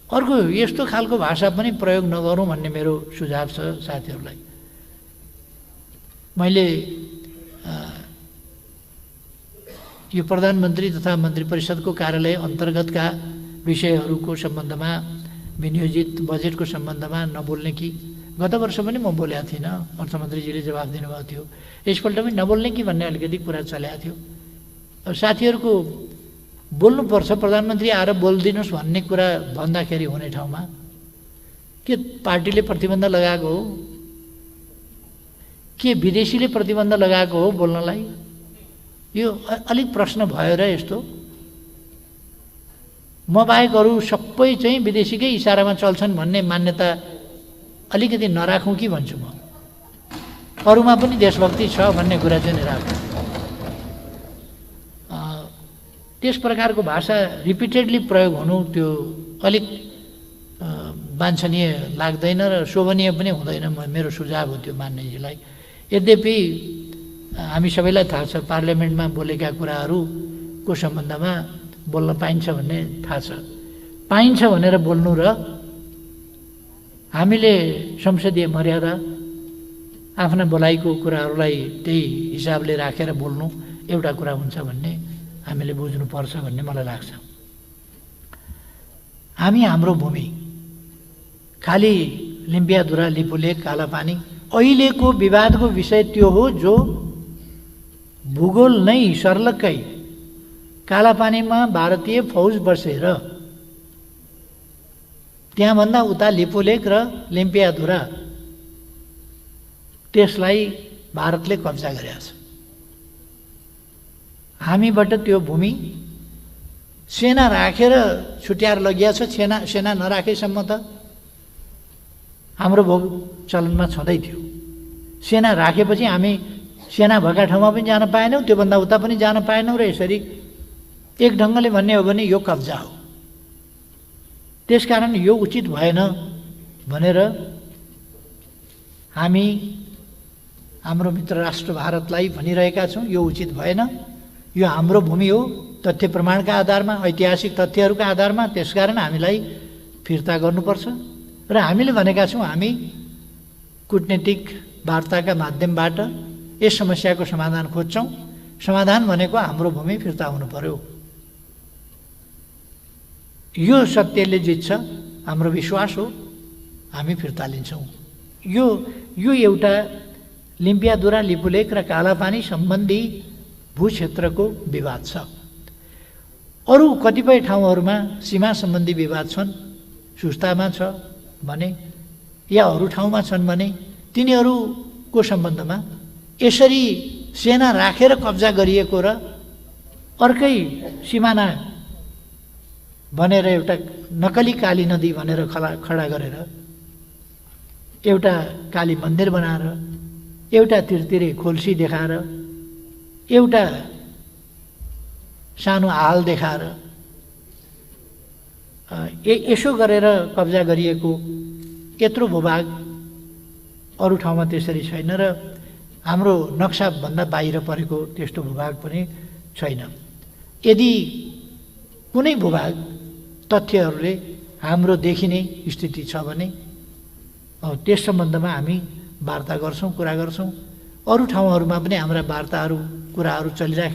अर्को यस्तो खालको भाषा पनि प्रयोग नगरौँ भन्ने मेरो सुझाव छ साथीहरूलाई। मैले यो प्रधानमन्त्री तथा मन्त्री परिषदको कार्यालय अन्तर्गतका विषयहरूको सम्बन्धमा, विनियोजित बजेटको सम्बन्धमा नबोल्ने कि गत वर्ष पनि म बोलेको थिइनँ, अर्थमन्त्रीजीले जवाफ दिनुभएको थियो। यसपल्ट पनि नबोल्ने कि भन्ने अलिकति कुरा चलेको थियो। साथीहरूको बोल्नुपर्छ, प्रधानमन्त्री आएर बोलिदिनुहोस् भन्ने कुरा भन्दाखेरि हुने ठाउँमा के पार्टीले प्रतिबन्ध लगाएको हो, के विदेशीले प्रतिबन्ध लगाएको हो बोल्नलाई? यो अलिक प्रश्न भयो र यस्तो। म बाहेक अरू सबै चाहिँ विदेशीकै इसारामा चल्छन् भन्ने मान्यता अलिकति नराखौँ कि भन्छु म। अरूमा पनि देशभक्ति छ भन्ने कुरा चाहिँ नराखौँ। त्यस प्रकारको भाषा रिपिटेडली प्रयोग हुनु त्यो अलिक वाञ्छनीय लाग्दैन र शोभनीय पनि हुँदैन। मेरो सुझाव हो त्यो मान्यजीलाई। यद्यपि हामी सबैलाई थाहा छ पार्लियामेन्टमा बोलेका कुराहरूको सम्बन्धमा बोल्न पाइन्छ भन्ने थाहा छ। पाइन्छ भनेर बोल्नु र हामीले संसदीय मर्यादा, आफ्ना बोलाइको कुराहरूलाई त्यही हिसाबले राखेर बोल्नु एउटा कुरा हुन्छ भन्ने हामीले बुझ्नुपर्छ भन्ने मलाई लाग्छ। हामी हाम्रो भूमि खालि लिम्पियाधुरा, लिपुलेक, कालापानी अहिलेको विवादको विषय त्यो हो जो भूगोल नै सर्लक्कै कालापानीमा भारतीय फौज बसेर त्यहाँभन्दा उता लिपुलेक र लिम्पियाधुरा त्यसलाई भारतले कब्जा गरेको छ। हामीबाट त्यो भूमि सेना राखेर छुट्याएर लगिया छ। सेना नराखेसम्म त हाम्रो भोग चलनमा छँदै थियो। सेना राखेपछि हामी सेना भएका ठाउँमा पनि जान पाएनौँ, त्योभन्दा उता पनि जान पाएनौँ र यसरी एक ढङ्गले भन्ने हो भने यो कब्जा हो। त्यसकारण यो उचित भएन भनेर हामी हाम्रो मित्र राष्ट्र भारतलाई भनिरहेका छौँ यो उचित भएन, यो हाम्रो भूमि हो तथ्य प्रमाणका आधारमा, ऐतिहासिक तथ्यहरूका आधारमा। त्यसकारण हामीलाई फिर्ता गर्नुपर्छ र हामीले भनेका छौँ हामी कूटनीतिक वार्ताका माध्यमबाट यस समस्याको समाधान खोज्छौँ। समाधान भनेको हाम्रो भूमि फिर्ता हुनु पर्यो। यो सत्यले जित्छ, हाम्रो विश्वास हो, हामी फिर्ता लिन्छौँ। यो एउटा लिम्पियाधुरा, लिपुलेक र कालापानी सम्बन्धी भूक्षेत्रको विवाद छ। अरू कतिपय ठाउँहरूमा सीमा सम्बन्धी विवाद छन्, सुस्तामा छ भने या अरू ठाउँमा छन् भने तिनीहरूको सम्बन्धमा यसरी सेना राखेर कब्जा गरिएको र अर्कै सिमाना भनेर एउटा नक्कली काली नदी भनेर खडा गरेर एउटा काली मन्दिर बनाएर एउटा तिरतिरे खोल्सी देखाएर एउटा सानो हाल देखाएर यसो गरेर कब्जा गरिएको यत्रो भूभाग अरू ठाउँमा त्यसरी छैन र हाम्रो नक्साभन्दा बाहिर परेको त्यस्तो भूभाग पनि छैन। यदि कुनै भूभाग तथ्यहरूले हाम्रो देखिने स्थिति छ भने त्यस सम्बन्धमा हामी वार्ता गर्छौँ, कुरा गर्छौँ। अरू ठाउँहरूमा पनि हाम्रा वार्ताहरू, कुराहरू चलिरहेका